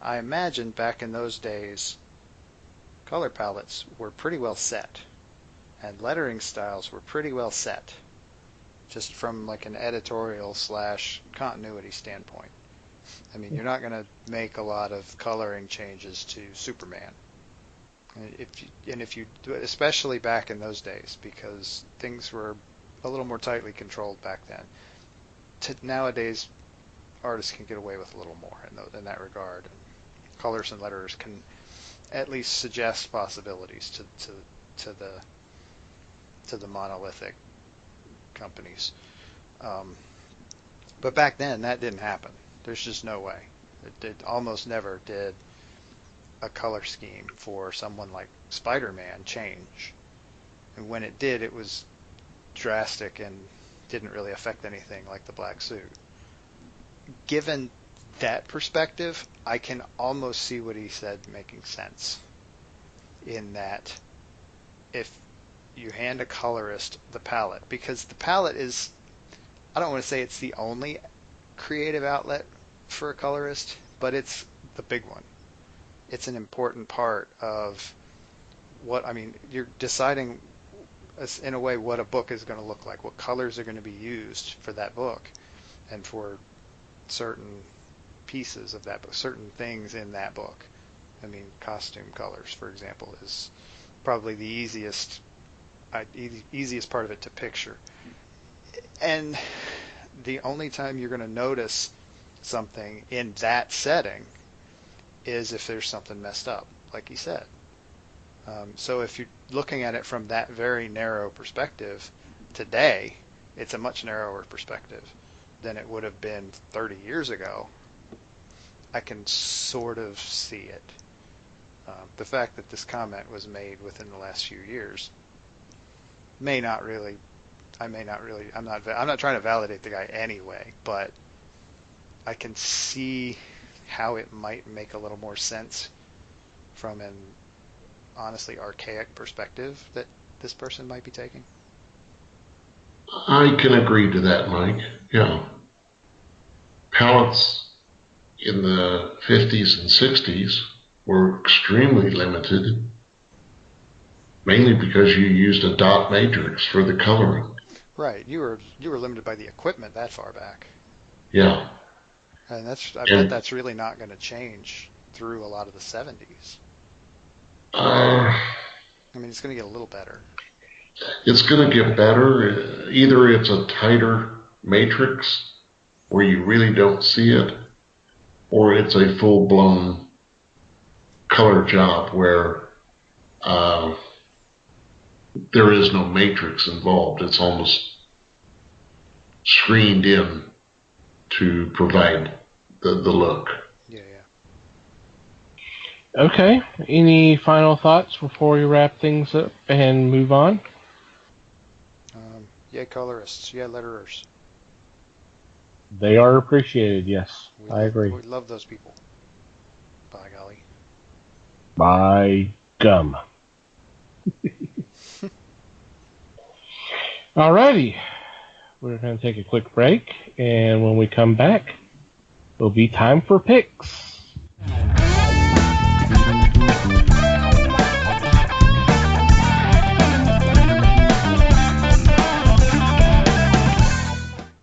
I imagine back in those days, color palettes were pretty well set, and lettering styles were pretty well set, just from like an editorial / continuity standpoint. I mean, you're not going to make a lot of coloring changes to Superman. If you do it, especially back in those days, because things were a little more tightly controlled back then. Nowadays, artists can get away with a little more in that regard. Colors and letters can at least suggest possibilities to the monolithic companies. But back then, that didn't happen. There's just no way. It almost never did a color scheme for someone like Spider-Man change. And when it did, it was drastic and didn't really affect anything like the black suit. Given that perspective, I can almost see what he said making sense. In that, if you hand a colorist the palette, because the palette is, I don't want to say it's the only creative outlet for a colorist, but it's the big one. It's an important part of you're deciding in a way what a book is going to look like, what colors are going to be used for that book, and for certain pieces of that book, certain things in that book. I mean, costume colors, for example, is probably the easiest part of it to picture. And the only time you're going to notice something in that setting is if there's something messed up, like he said. So if you're looking at it from that very narrow perspective, today, it's a much narrower perspective than it would have been 30 years ago. I can sort of see it. The fact that this comment was made within the last few years I'm not trying to validate the guy anyway, but I can see how it might make a little more sense from an honestly archaic perspective that this person might be taking. I can agree to that, Mike. Yeah. Palettes in the 50s and 60s were extremely limited, mainly because you used a dot matrix for the coloring. Right. You were limited by the equipment that far back. Yeah. And I bet that's really not going to change through a lot of the 70s. I mean, it's going to get a little better. It's going to get better. Either it's a tighter matrix where you really don't see it, or it's a full-blown color job where there is no matrix involved. It's almost screened in to provide the look. Yeah. Okay. Any final thoughts before we wrap things up and move on? Yeah, colorists. Yeah, letterers. They are appreciated, yes. I agree. We love those people. By golly. By gum. Alrighty. We're going to take a quick break, and when we come back, it'll be time for picks.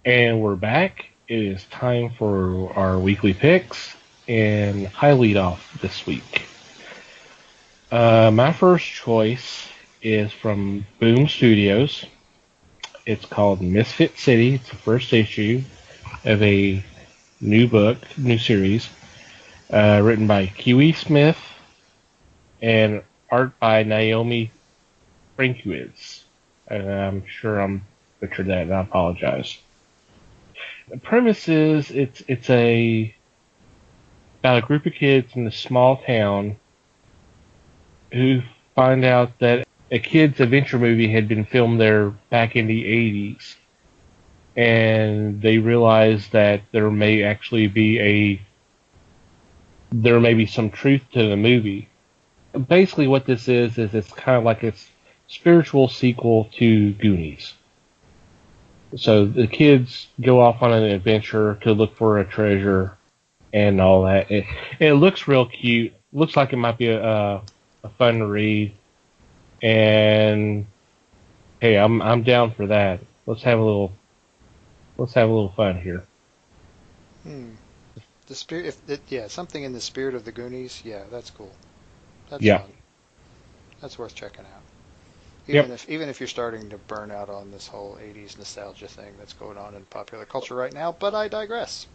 And we're back. It is time for our weekly picks, and I lead off this week. My first choice is from Boom Studios. It's called Misfit City. It's the first issue of a new series, written by Kiwi Smith and art by Naomi Frankiewicz. I'm sure I'm butchered that, and I apologize. The premise is it's about a group of kids in a small town who find out that a kids' adventure movie had been filmed there back in the 80s. And they realize that there may be some truth to the movie. basically what this is it's kind of like a spiritual sequel to Goonies. So the kids go off on an adventure to look for a treasure and all that. It looks real cute. Looks like it might be a fun read. And hey, I'm down for that. Let's have a little fun here. The spirit, something in the spirit of the Goonies. Yeah, that's cool. That's Yeah. fun. That's worth checking out. Yep. Even if you're starting to burn out on this whole '80s nostalgia thing that's going on in popular culture right now, but I digress.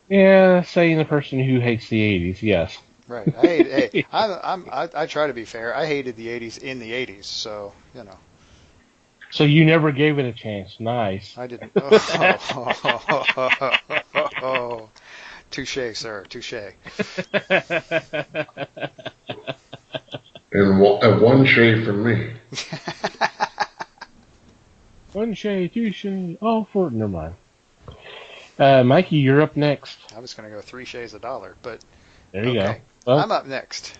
Yeah, saying the person who hates the '80s, yes. Right. I try to be fair. I hated the '80s in the '80s, so you know. So you never gave it a chance. Nice. I didn't. Oh, touche, sir. Touche. And one shade from me. One shade, two shade, all for never mind. Mikey, you're up next. I was going to go 3 shades a dollar, but There you okay. go. Well, I'm up next.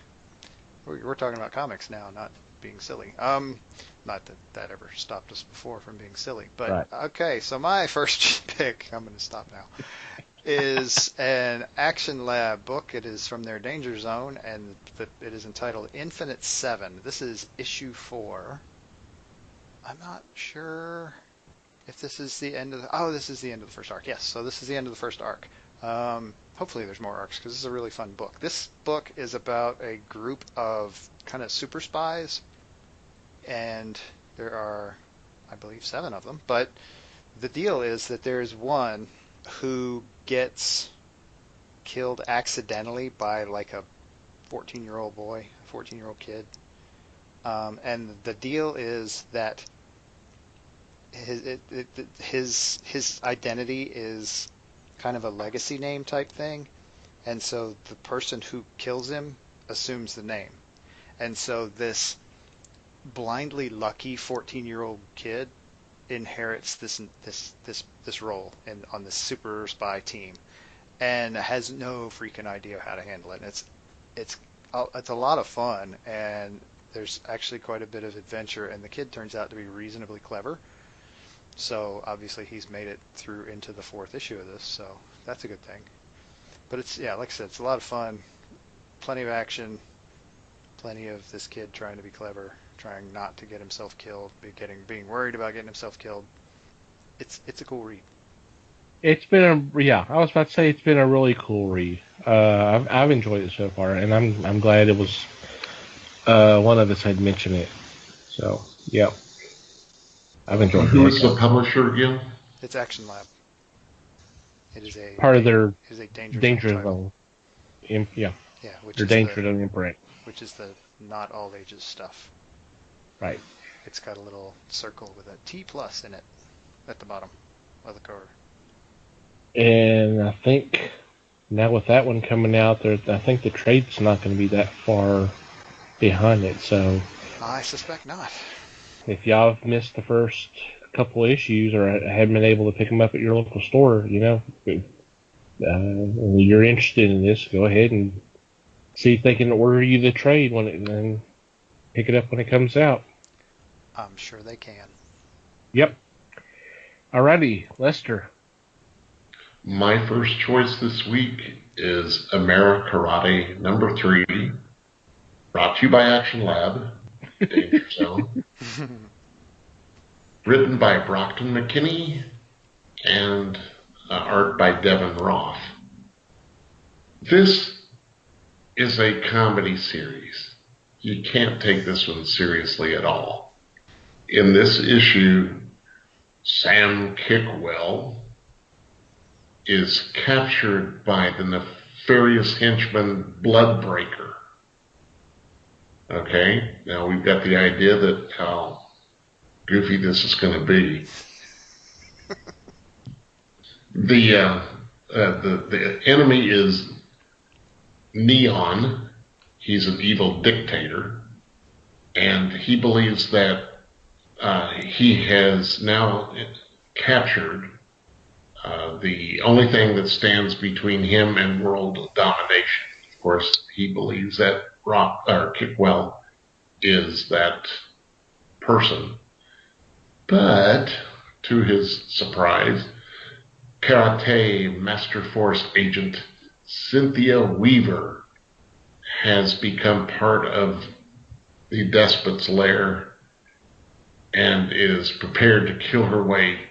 We're talking about comics now, not being silly. Not that ever stopped us before from being silly, but right. Okay. So my first pick, I'm going to stop now, is an Action Lab book. It is from their Danger Zone, and it is entitled Infinite 7. This is issue 4. I'm not sure if this is the end of this is the end of the first arc. Yes, so this is the end of the first arc. Hopefully there's more arcs because this is a really fun book. This book is about a group of kind of super spies, and there are, I believe, 7 of them. But the deal is that there's one who gets killed accidentally by like a 14-year-old boy, a 14-year-old kid. And the deal is that his identity is kind of a legacy name type thing, and so the person who kills him assumes the name, and so this blindly lucky 14-year-old kid inherits this role on this super spy team, and has no freaking idea how to handle it. And it's a lot of fun, and there's actually quite a bit of adventure, and the kid turns out to be reasonably clever. So obviously he's made it through into the 4th issue of this, so that's a good thing. But it's, yeah, like I said, it's a lot of fun, plenty of action, plenty of this kid trying to be clever, trying not to get himself killed, being worried about getting himself killed. It's a cool read. I was about to say it's been a really cool read. I've enjoyed it so far, and I'm glad it was one of us had mentioned it. So yeah. I've enjoyed it. Who is the publisher again? It's Action Lab. It is a part of their Danger Zone. Yeah, which their is Danger Zone imprint. Which is the not all ages stuff. Right. It's got a little circle with a T+ in it at the bottom of the cover. And I think now with that one coming out, I think the trade's not going to be that far behind it. So I suspect not. If y'all have missed the first couple issues or haven't been able to pick them up at your local store, you're interested in this, go ahead and see if they can order you the trade and pick it up when it comes out. I'm sure they can. Yep. Alrighty, Lester. My first choice this week is Amerikarate number 3, brought to you by Action Lab, Danger Zone. Written by Brockton McKinney and art by Devin Roth. This is a comedy series. You can't take this one seriously at all. In this issue, Sam Kickwell is captured by the nefarious henchman Bloodbreaker. Okay, now we've got the idea that how goofy this is going to be. The enemy is Neon. He's an evil dictator, and he believes that he has now captured the only thing that stands between him and world domination. Of course, he believes that Kickwell is that person. But, to his surprise, Karate Master Force agent Cynthia Weaver has become part of the Despot's lair and is prepared to kill her way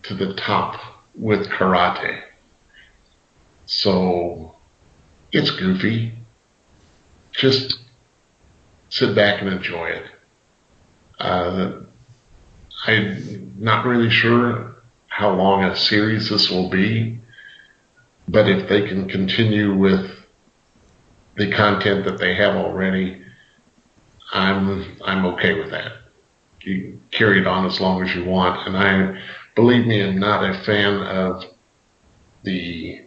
to the top with karate. So, it's goofy. Just sit back and enjoy it. I'm not really sure how long a series this will be, but if they can continue with the content that they have already, I'm okay with that. You can carry it on as long as you want, and believe me, I'm not a fan of the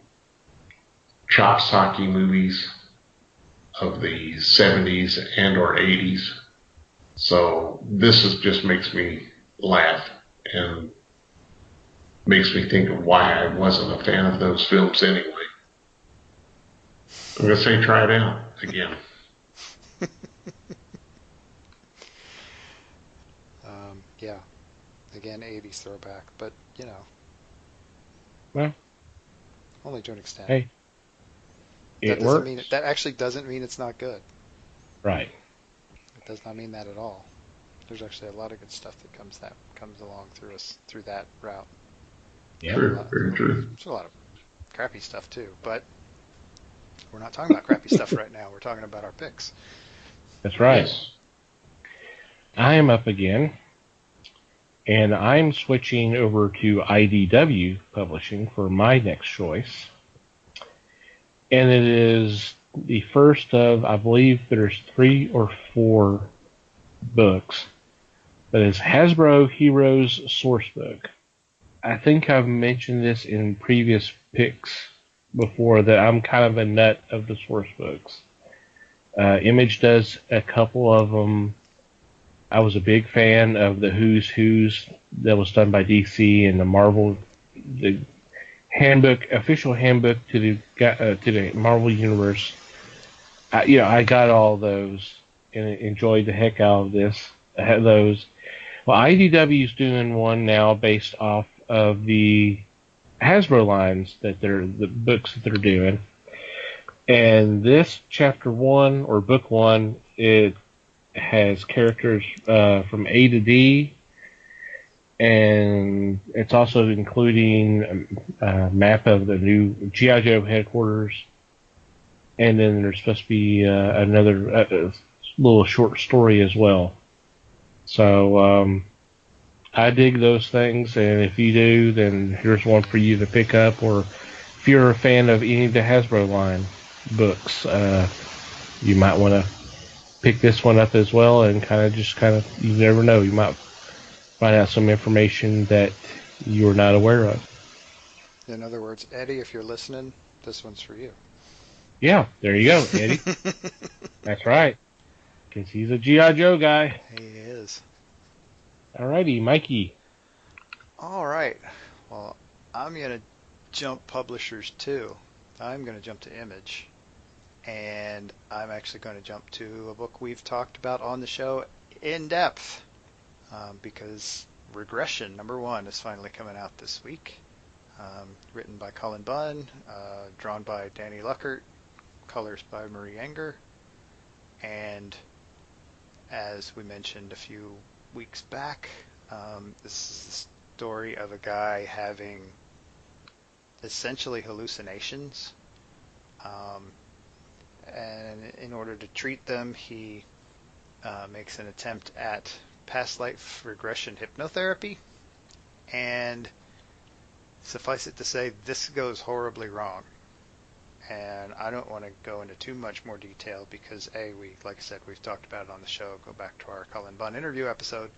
chop socky movies of the 70s and or 80s. So this just makes me laugh and makes me think of why I wasn't a fan of those films anyway. I'm going to say try it out again. Yeah. Again, 80s throwback, but, Well, only to an extent. hey, That doesn't mean that actually doesn't mean it's not good. Right. It does not mean that at all. There's actually a lot of good stuff that comes along through that route. Yeah. True, very true. There's a lot of crappy stuff too, but we're not talking about crappy stuff right now. We're talking about our picks. That's right. Yes. I am up again, and I'm switching over to IDW Publishing for my next choice. And it is the first of, I believe there's 3 or 4 books, but it's Hasbro Heroes Sourcebook. I think I've mentioned this in previous picks before that I'm kind of a nut of the source books. Image does a couple of them. I was a big fan of the Who's that was done by DC and the Marvel, the official handbook to the Marvel Universe. I got all those and enjoyed the heck out of those. Well, IDW is doing one now based off of the Hasbro lines the books that they're doing. And this chapter 1 or book 1, it has characters from A to D, and it's also including a map of the new G.I. Joe headquarters. And then there's supposed to be another little short story as well. So I dig those things, and if you do, then here's one for you to pick up. Or if you're a fan of any of the Hasbro line books, you might want to pick this one up as well, and you never know, you might find out some information that you're not aware of. In other words, Eddie, if you're listening, this one's for you. Yeah, there you go, Eddie. That's right, because he's a G.I. Joe guy. He is. Alrighty, Mikey. All right. Well, I'm going to jump publishers too. I'm going to jump to Image. And I'm actually going to jump to a book we've talked about on the show in depth. Because Regression #1 is finally coming out this week. Written by Cullen Bunn, drawn by Danny Luckert, colors by Marie Enger. And as we mentioned a few weeks back, this is the story of a guy having essentially hallucinations. And in order to treat them, he makes an attempt at past life regression hypnotherapy. And suffice it to say, this goes horribly wrong. And I don't want to go into too much more detail because like I said, we've talked about it on the show. Go back to our Cullen Bunn interview episode.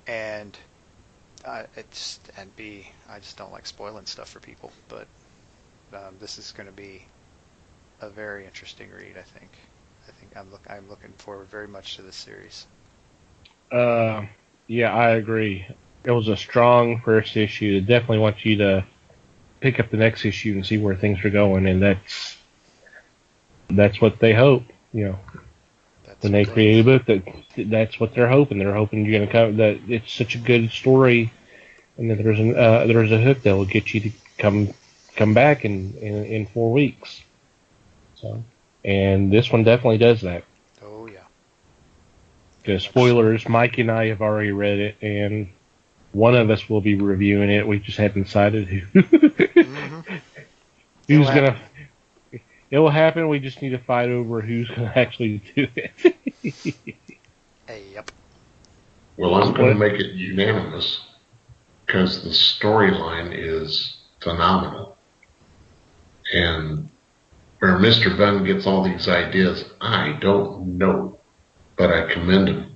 And I just don't like spoiling stuff for people. But this is going to be a very interesting read, I think. I'm looking forward very much to this series. Yeah, I agree. It was a strong first issue. It definitely wants you to pick up the next issue and see where things are going, and that's what they hope. you know, That's when they right. create a book, that's what they're hoping. They're hoping you're going to come. That it's such a good story, and that there's a hook that will get you to come back in 4 weeks. So, and this one definitely does that. Oh yeah. Very Because much so. spoilers, Mike and I have already read it, and one of us will be reviewing it. We just haven't decided who Mm-hmm. It'll who's gonna. happen. It will happen. We just need to fight over who's gonna actually do it. Hey, yep. Well, I'm going to What? make it unanimous because the storyline is phenomenal. And where Mr. Bunn gets all these ideas, I don't know, but I commend him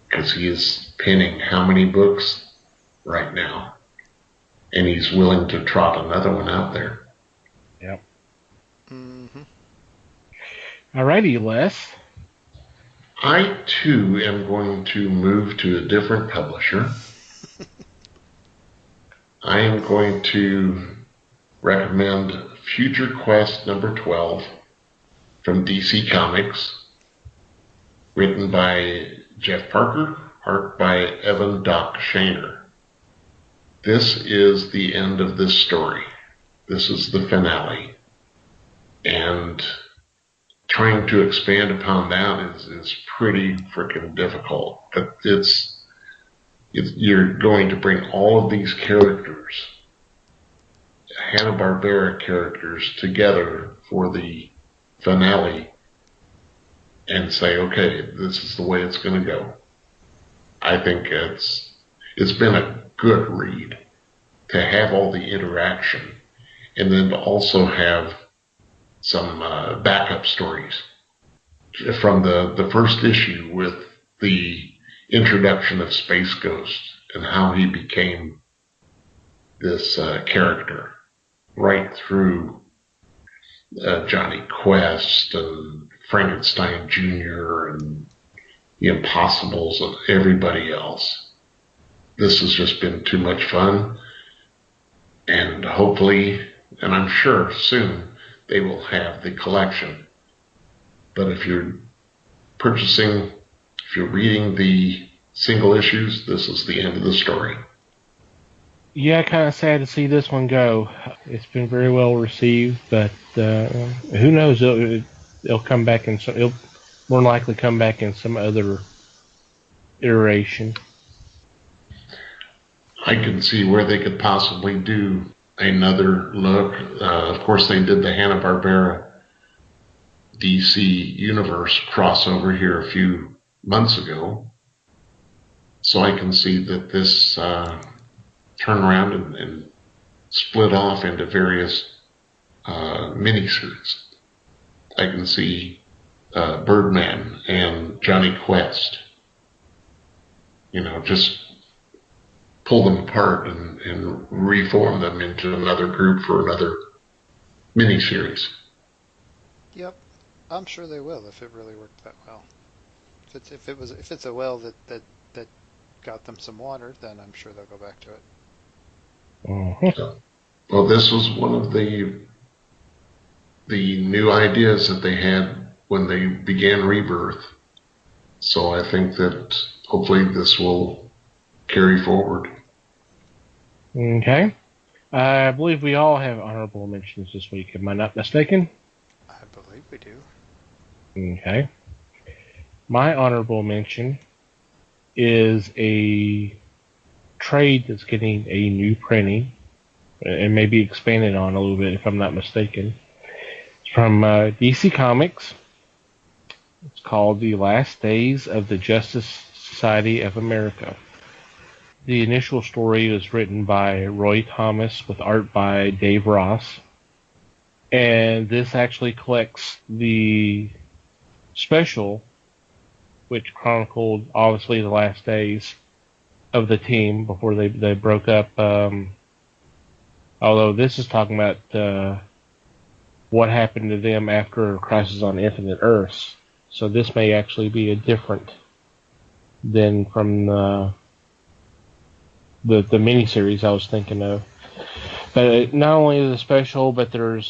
because he is penning how many books right now, and he's willing to trot another one out there. Yep. Mm-hmm. Alrighty, Les. I too am going to move to a different publisher. I am going to recommend Future Quest number 12 from DC Comics, written by Jeff Parker, art by Evan Doc Shaner. This is the end of this story. This is the finale. And trying to expand upon that is pretty freaking difficult. But you're going to bring all of these characters, Hanna-Barbera characters, together for the finale and say, okay, this is the way it's going to go. I think it's been a good read to have all the interaction and then to also have some backup stories from the first issue with the introduction of Space Ghost and how he became this character right through Johnny Quest and Frankenstein Jr. and the Impossibles and everybody else. This has just been too much fun, and hopefully, and I'm sure soon, they will have the collection. But if you're reading the single issues, this is the end of the story. Yeah, kind of sad to see this one go. It's been very well received, but who knows? It'll come back in some. It'll more likely come back in some other iteration. I can see where they could possibly do another look. Of course, they did the Hanna-Barbera DC Universe crossover here a few months ago. So I can see that this turn around and split off into various miniseries. I can see Birdman and Johnny Quest, just pull them apart and reform them into another group for another miniseries. Yep. I'm sure they will if it really worked that well. If it's a well that got them some water, then I'm sure they'll go back to it. Uh-huh. Well, this was one of the new ideas that they had when they began Rebirth. So I think that hopefully this will carry forward. Okay. I believe we all have honorable mentions this week. Am I not mistaken? I believe we do. Okay. My honorable mention is a trade that's getting a new printing and maybe expanded on a little bit if I'm not mistaken. It's from DC Comics. It's called The Last Days of the Justice Society of America. The initial story was written by Roy Thomas with art by Dave Ross. And this actually collects the special, which chronicled obviously the last days of the team before they broke up. Although this is talking about what happened to them after Crisis on Infinite Earths. So this may actually be a different than from the miniseries I was thinking of. But not only is it special, but there's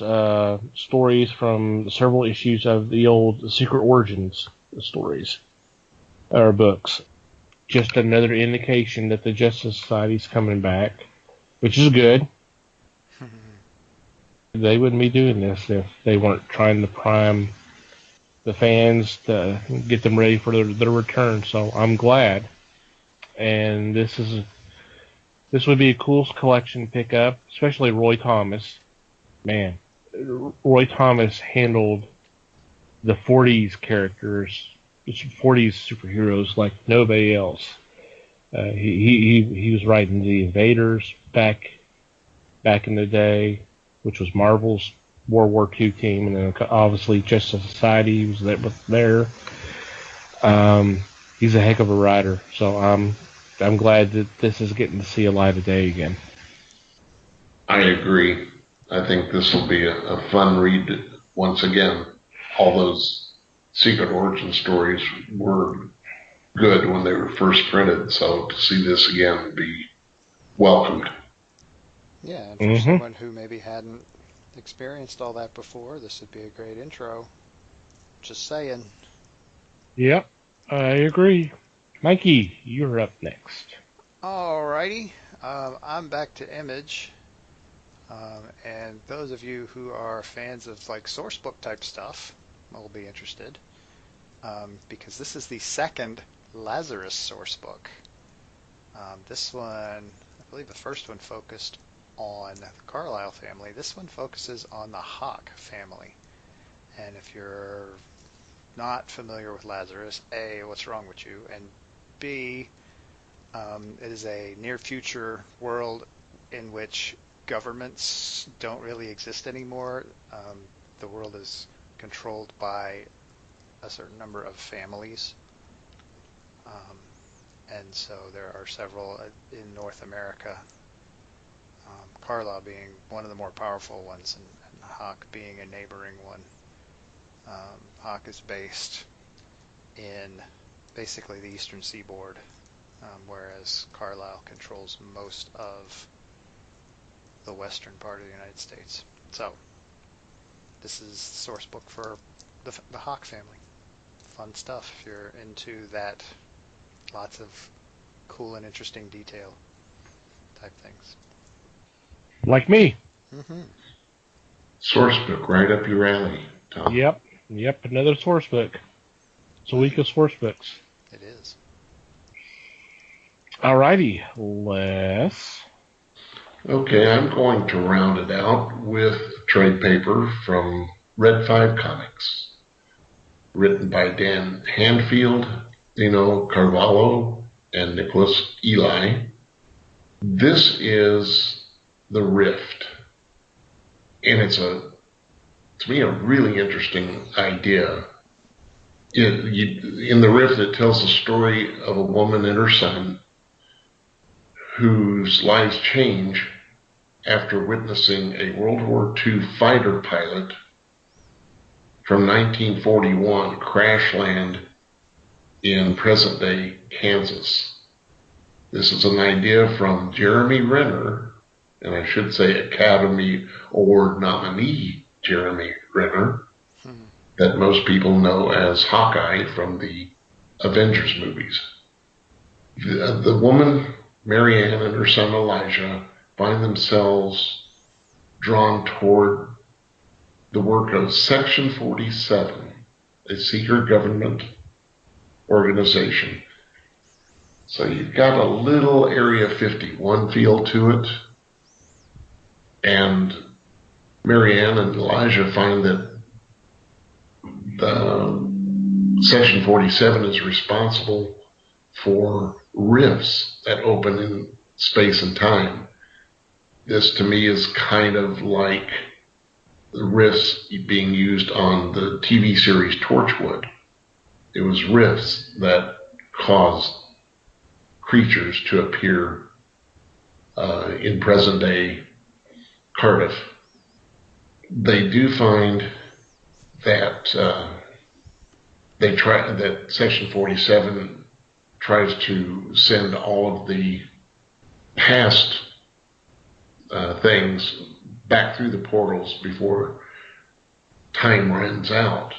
stories from several issues of the old Secret Origins stories or books. Just another indication that the Justice Society's coming back, which is good. They wouldn't be doing this if they weren't trying to prime the fans to get them ready for their return. So I'm glad. And this would be a cool collection pickup, especially Roy Thomas. Man, Roy Thomas handled the 40s characters, 40s superheroes like nobody else. He was writing the Invaders back in the day, which was Marvel's World War II team, and then obviously Justice Society was there. He's a heck of a writer, so I'm glad that this is getting to see a light of day again. I agree. I think this will be a fun read once again. All those Secret Origin stories were good when they were first printed, so to see this again would be welcomed. Yeah, and for someone who maybe hadn't experienced all that before, this would be a great intro. Just saying. Yep, I agree. Mikey, you're up next. Alrighty, I'm back to Image, and those of you who are fans of like source book type stuff will be interested, because this is the second Lazarus source book. This one, I believe the first one focused on the Carlisle family. This one focuses on the Hawk family, and if you're not familiar with Lazarus, A, what's wrong with you, and B, it is a near future world in which governments don't really exist anymore. The world is controlled by a certain number of families. And so there are several in North America, Carlisle being one of the more powerful ones, and Hawk being a neighboring one. Hawk is based in basically the eastern seaboard, whereas Carlisle controls most of the western part of the United States. So this is the source book for the Hawk family. Fun stuff if you're into that. Lots of cool and interesting detail type things. Like me. Mm-hmm. Source book right up your alley, Tom. Yep, another source book. It's a week of source books. It is. Alrighty, Les. Okay, I'm going to round it out with trade paper from Red 5 Comics, written by Dan Handfield, Dino Carvalho, and Nicholas Eli. This is The Rift, and it's to me, a really interesting idea. In The Rift, it tells the story of a woman and her son whose lives change after witnessing a World War II fighter pilot from 1941 crash land in present-day Kansas. This is an idea from Jeremy Renner, and I should say Academy Award nominee Jeremy Renner, that most people know as Hawkeye from the Avengers movies. The woman, Marianne, and her son Elijah find themselves drawn toward the work of Section 47, a secret government organization. So you've got a little Area 51 feel to it, and Marianne and Elijah find that the Section 47 is responsible for rifts that open in space and time. This to me is kind of like the rifts being used on the TV series Torchwood. It was rifts that caused creatures to appear in present-day Cardiff. They do find that that Section 47 tries to send all of the past things back through the portals before time runs out.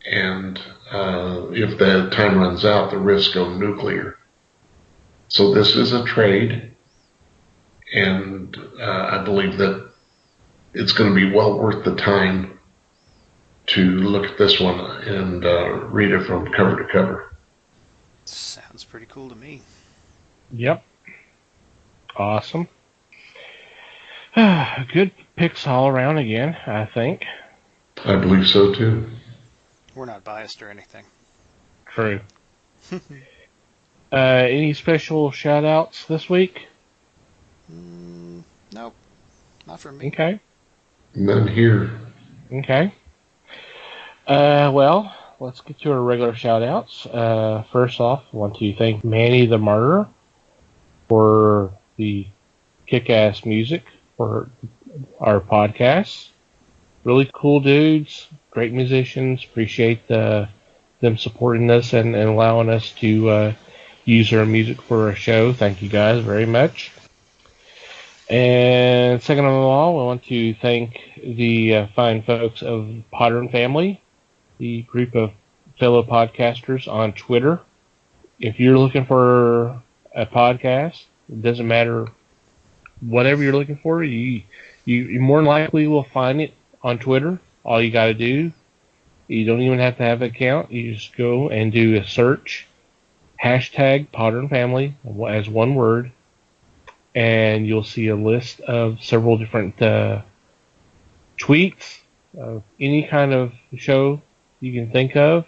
And if the time runs out, the risks go nuclear. So this is a trade, and I believe that it's going to be well worth the time to look at this one and read it from cover to cover. Sounds pretty cool to me. Yep. Awesome. Good picks all around again, I think. I believe so too. We're not biased or anything. True. Any special shout-outs this week? Nope. Not for me. Okay. None here. Okay. Well, let's get to our regular shout-outs. First off, I want to thank Manny the Martyr for the kick-ass music for our podcast. Really cool dudes, great musicians. Appreciate them supporting us and allowing us to use their music for our show. Thank you guys very much. And second of all, I want to thank the fine folks of Potter & Family, the group of fellow podcasters on Twitter. If you're looking for a podcast, it doesn't matter whatever you're looking for, you more than likely will find it on Twitter. All you got to do, you don't even have to have an account. You just go and do a search, hashtag Potter & Family as one word, and you'll see a list of several different tweets of any kind of show you can think of.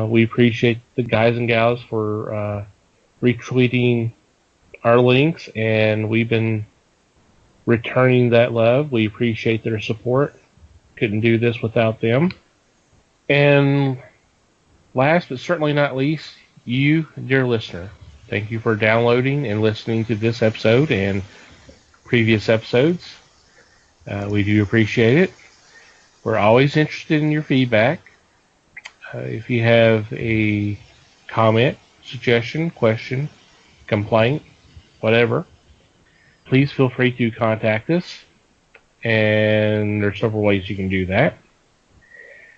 We appreciate the guys and gals for retweeting our links, and we've been returning that love. We appreciate their support. Couldn't do this without them. And last but certainly not least, you, dear listener, thank you for downloading and listening to this episode and previous episodes. We do appreciate it. We're always interested in your feedback. If you have a comment, suggestion, question, complaint, whatever, please feel free to contact us. And there's several ways you can do that.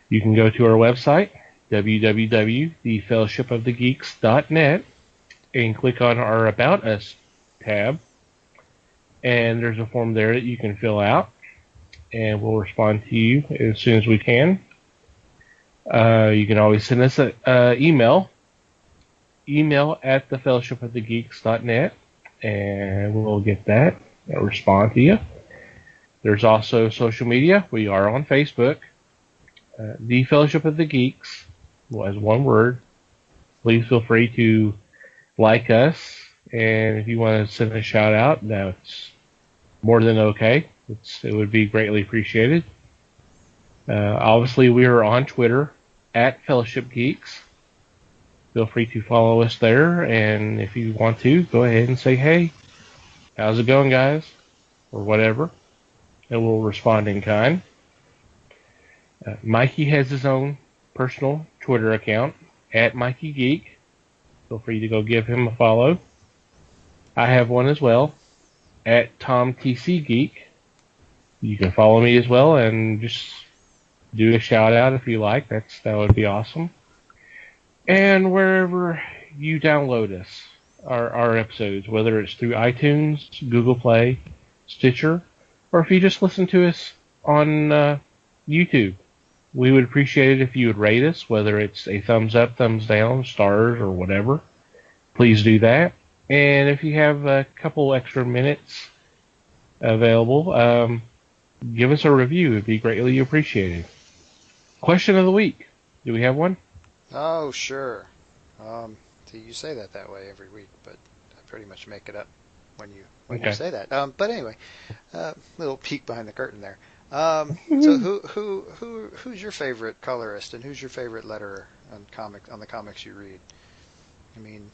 You can go to our website, www.thefellowshipofthegeeks.net, and click on our About Us tab. And there's a form there that you can fill out, and we'll respond to you as soon as we can. You can always send us an email at thefellowshipofthegeeks.net, and we'll get that and respond to you. There's also social media. We are on Facebook, The Fellowship of the Geeks, as one word. Please feel free to like us, and if you want to send a shout out, that's more than okay. It would be greatly appreciated. Obviously, we are on Twitter at Fellowship Geeks. Feel free to follow us there, and if you want to, go ahead and say, hey, how's it going, guys? Or whatever, and we'll respond in kind. Mikey has his own personal Twitter account, at Mikey Geek. Feel free to go give him a follow. I have one as well, at TomTCGeek. You can follow me as well, and just do a shout out if you like. That would be awesome. And wherever you download us, our episodes, whether it's through iTunes, Google Play, Stitcher, or if you just listen to us on YouTube, we would appreciate it if you would rate us, whether it's a thumbs up, thumbs down, stars, or whatever. Please do that. And if you have a couple extra minutes available, give us a review. It would be greatly appreciated. Question of the week. Do we have one? Oh, sure. See, you say that way every week, but I pretty much make it up when you say that. But anyway, little peek behind the curtain there. So who's your favorite colorist, and who's your favorite letterer on the comics you read? I mean,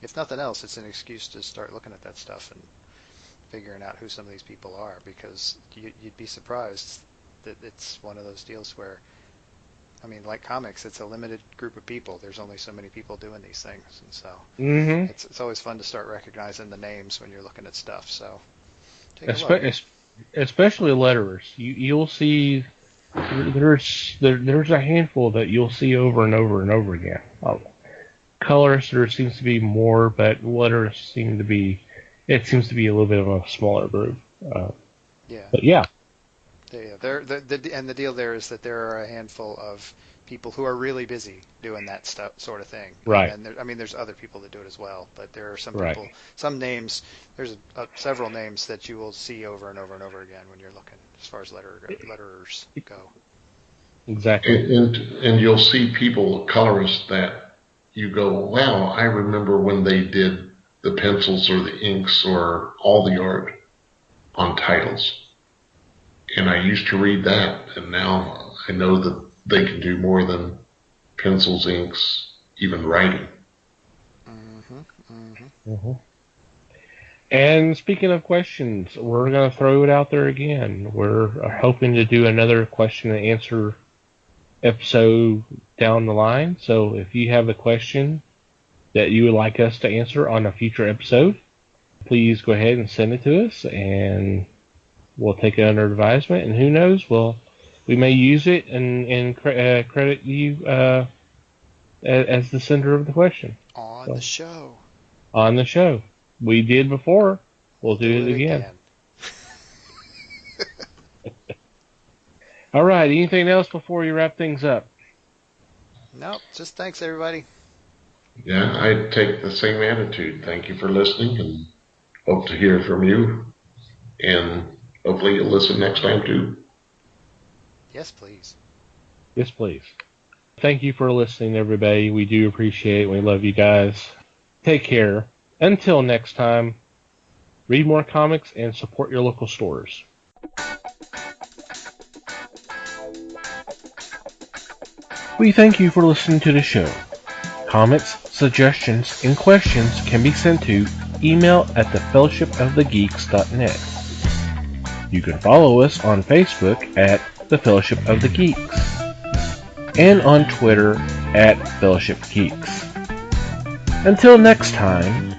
if nothing else, it's an excuse to start looking at that stuff and figuring out who some of these people are, because you'd be surprised that it's one of those deals where I mean, like comics, it's a limited group of people. There's only so many people doing these things, and so it's always fun to start recognizing the names when you're looking at stuff. So take a look. Especially letterers. You'll see there's a handful that you'll see over and over and over again. Colorists, there seems to be more, but letterers seems to be a little bit of a smaller group. Yeah. But yeah. Yeah, and the deal there is that there are a handful of people who are really busy doing that stuff, sort of thing. Right. And there's other people that do it as well, but there are some Right. people, some names. There's several names that you will see over and over and over again when you're looking, as far as letterers go. Exactly. And you'll see people, colorists, that you go, wow, I remember when they did the pencils or the inks or all the art on titles. And I used to read that, and now I know that they can do more than pencils, inks, even writing. And speaking of questions, we're going to throw it out there again. We're hoping to do another question and answer episode down the line. So if you have a question that you would like us to answer on a future episode, please go ahead and send it to us, and we'll take it under advisement, and who knows, we may use it and credit you as the sender of the question. On the show. On the show. We did before. We'll do it again. All right. Anything else before we wrap things up? Nope. Just thanks, everybody. Yeah, I take the same attitude. Thank you for listening, and hope to hear from you. And hopefully you'll listen next time, too. Yes, please. Yes, please. Thank you for listening, everybody. We do appreciate it. We love you guys. Take care. Until next time, read more comics and support your local stores. We thank you for listening to the show. Comments, suggestions, and questions can be sent to email at thefellowshipofthegeeks.net. You can follow us on Facebook at The Fellowship of the Geeks and on Twitter at Fellowship Geeks. Until next time,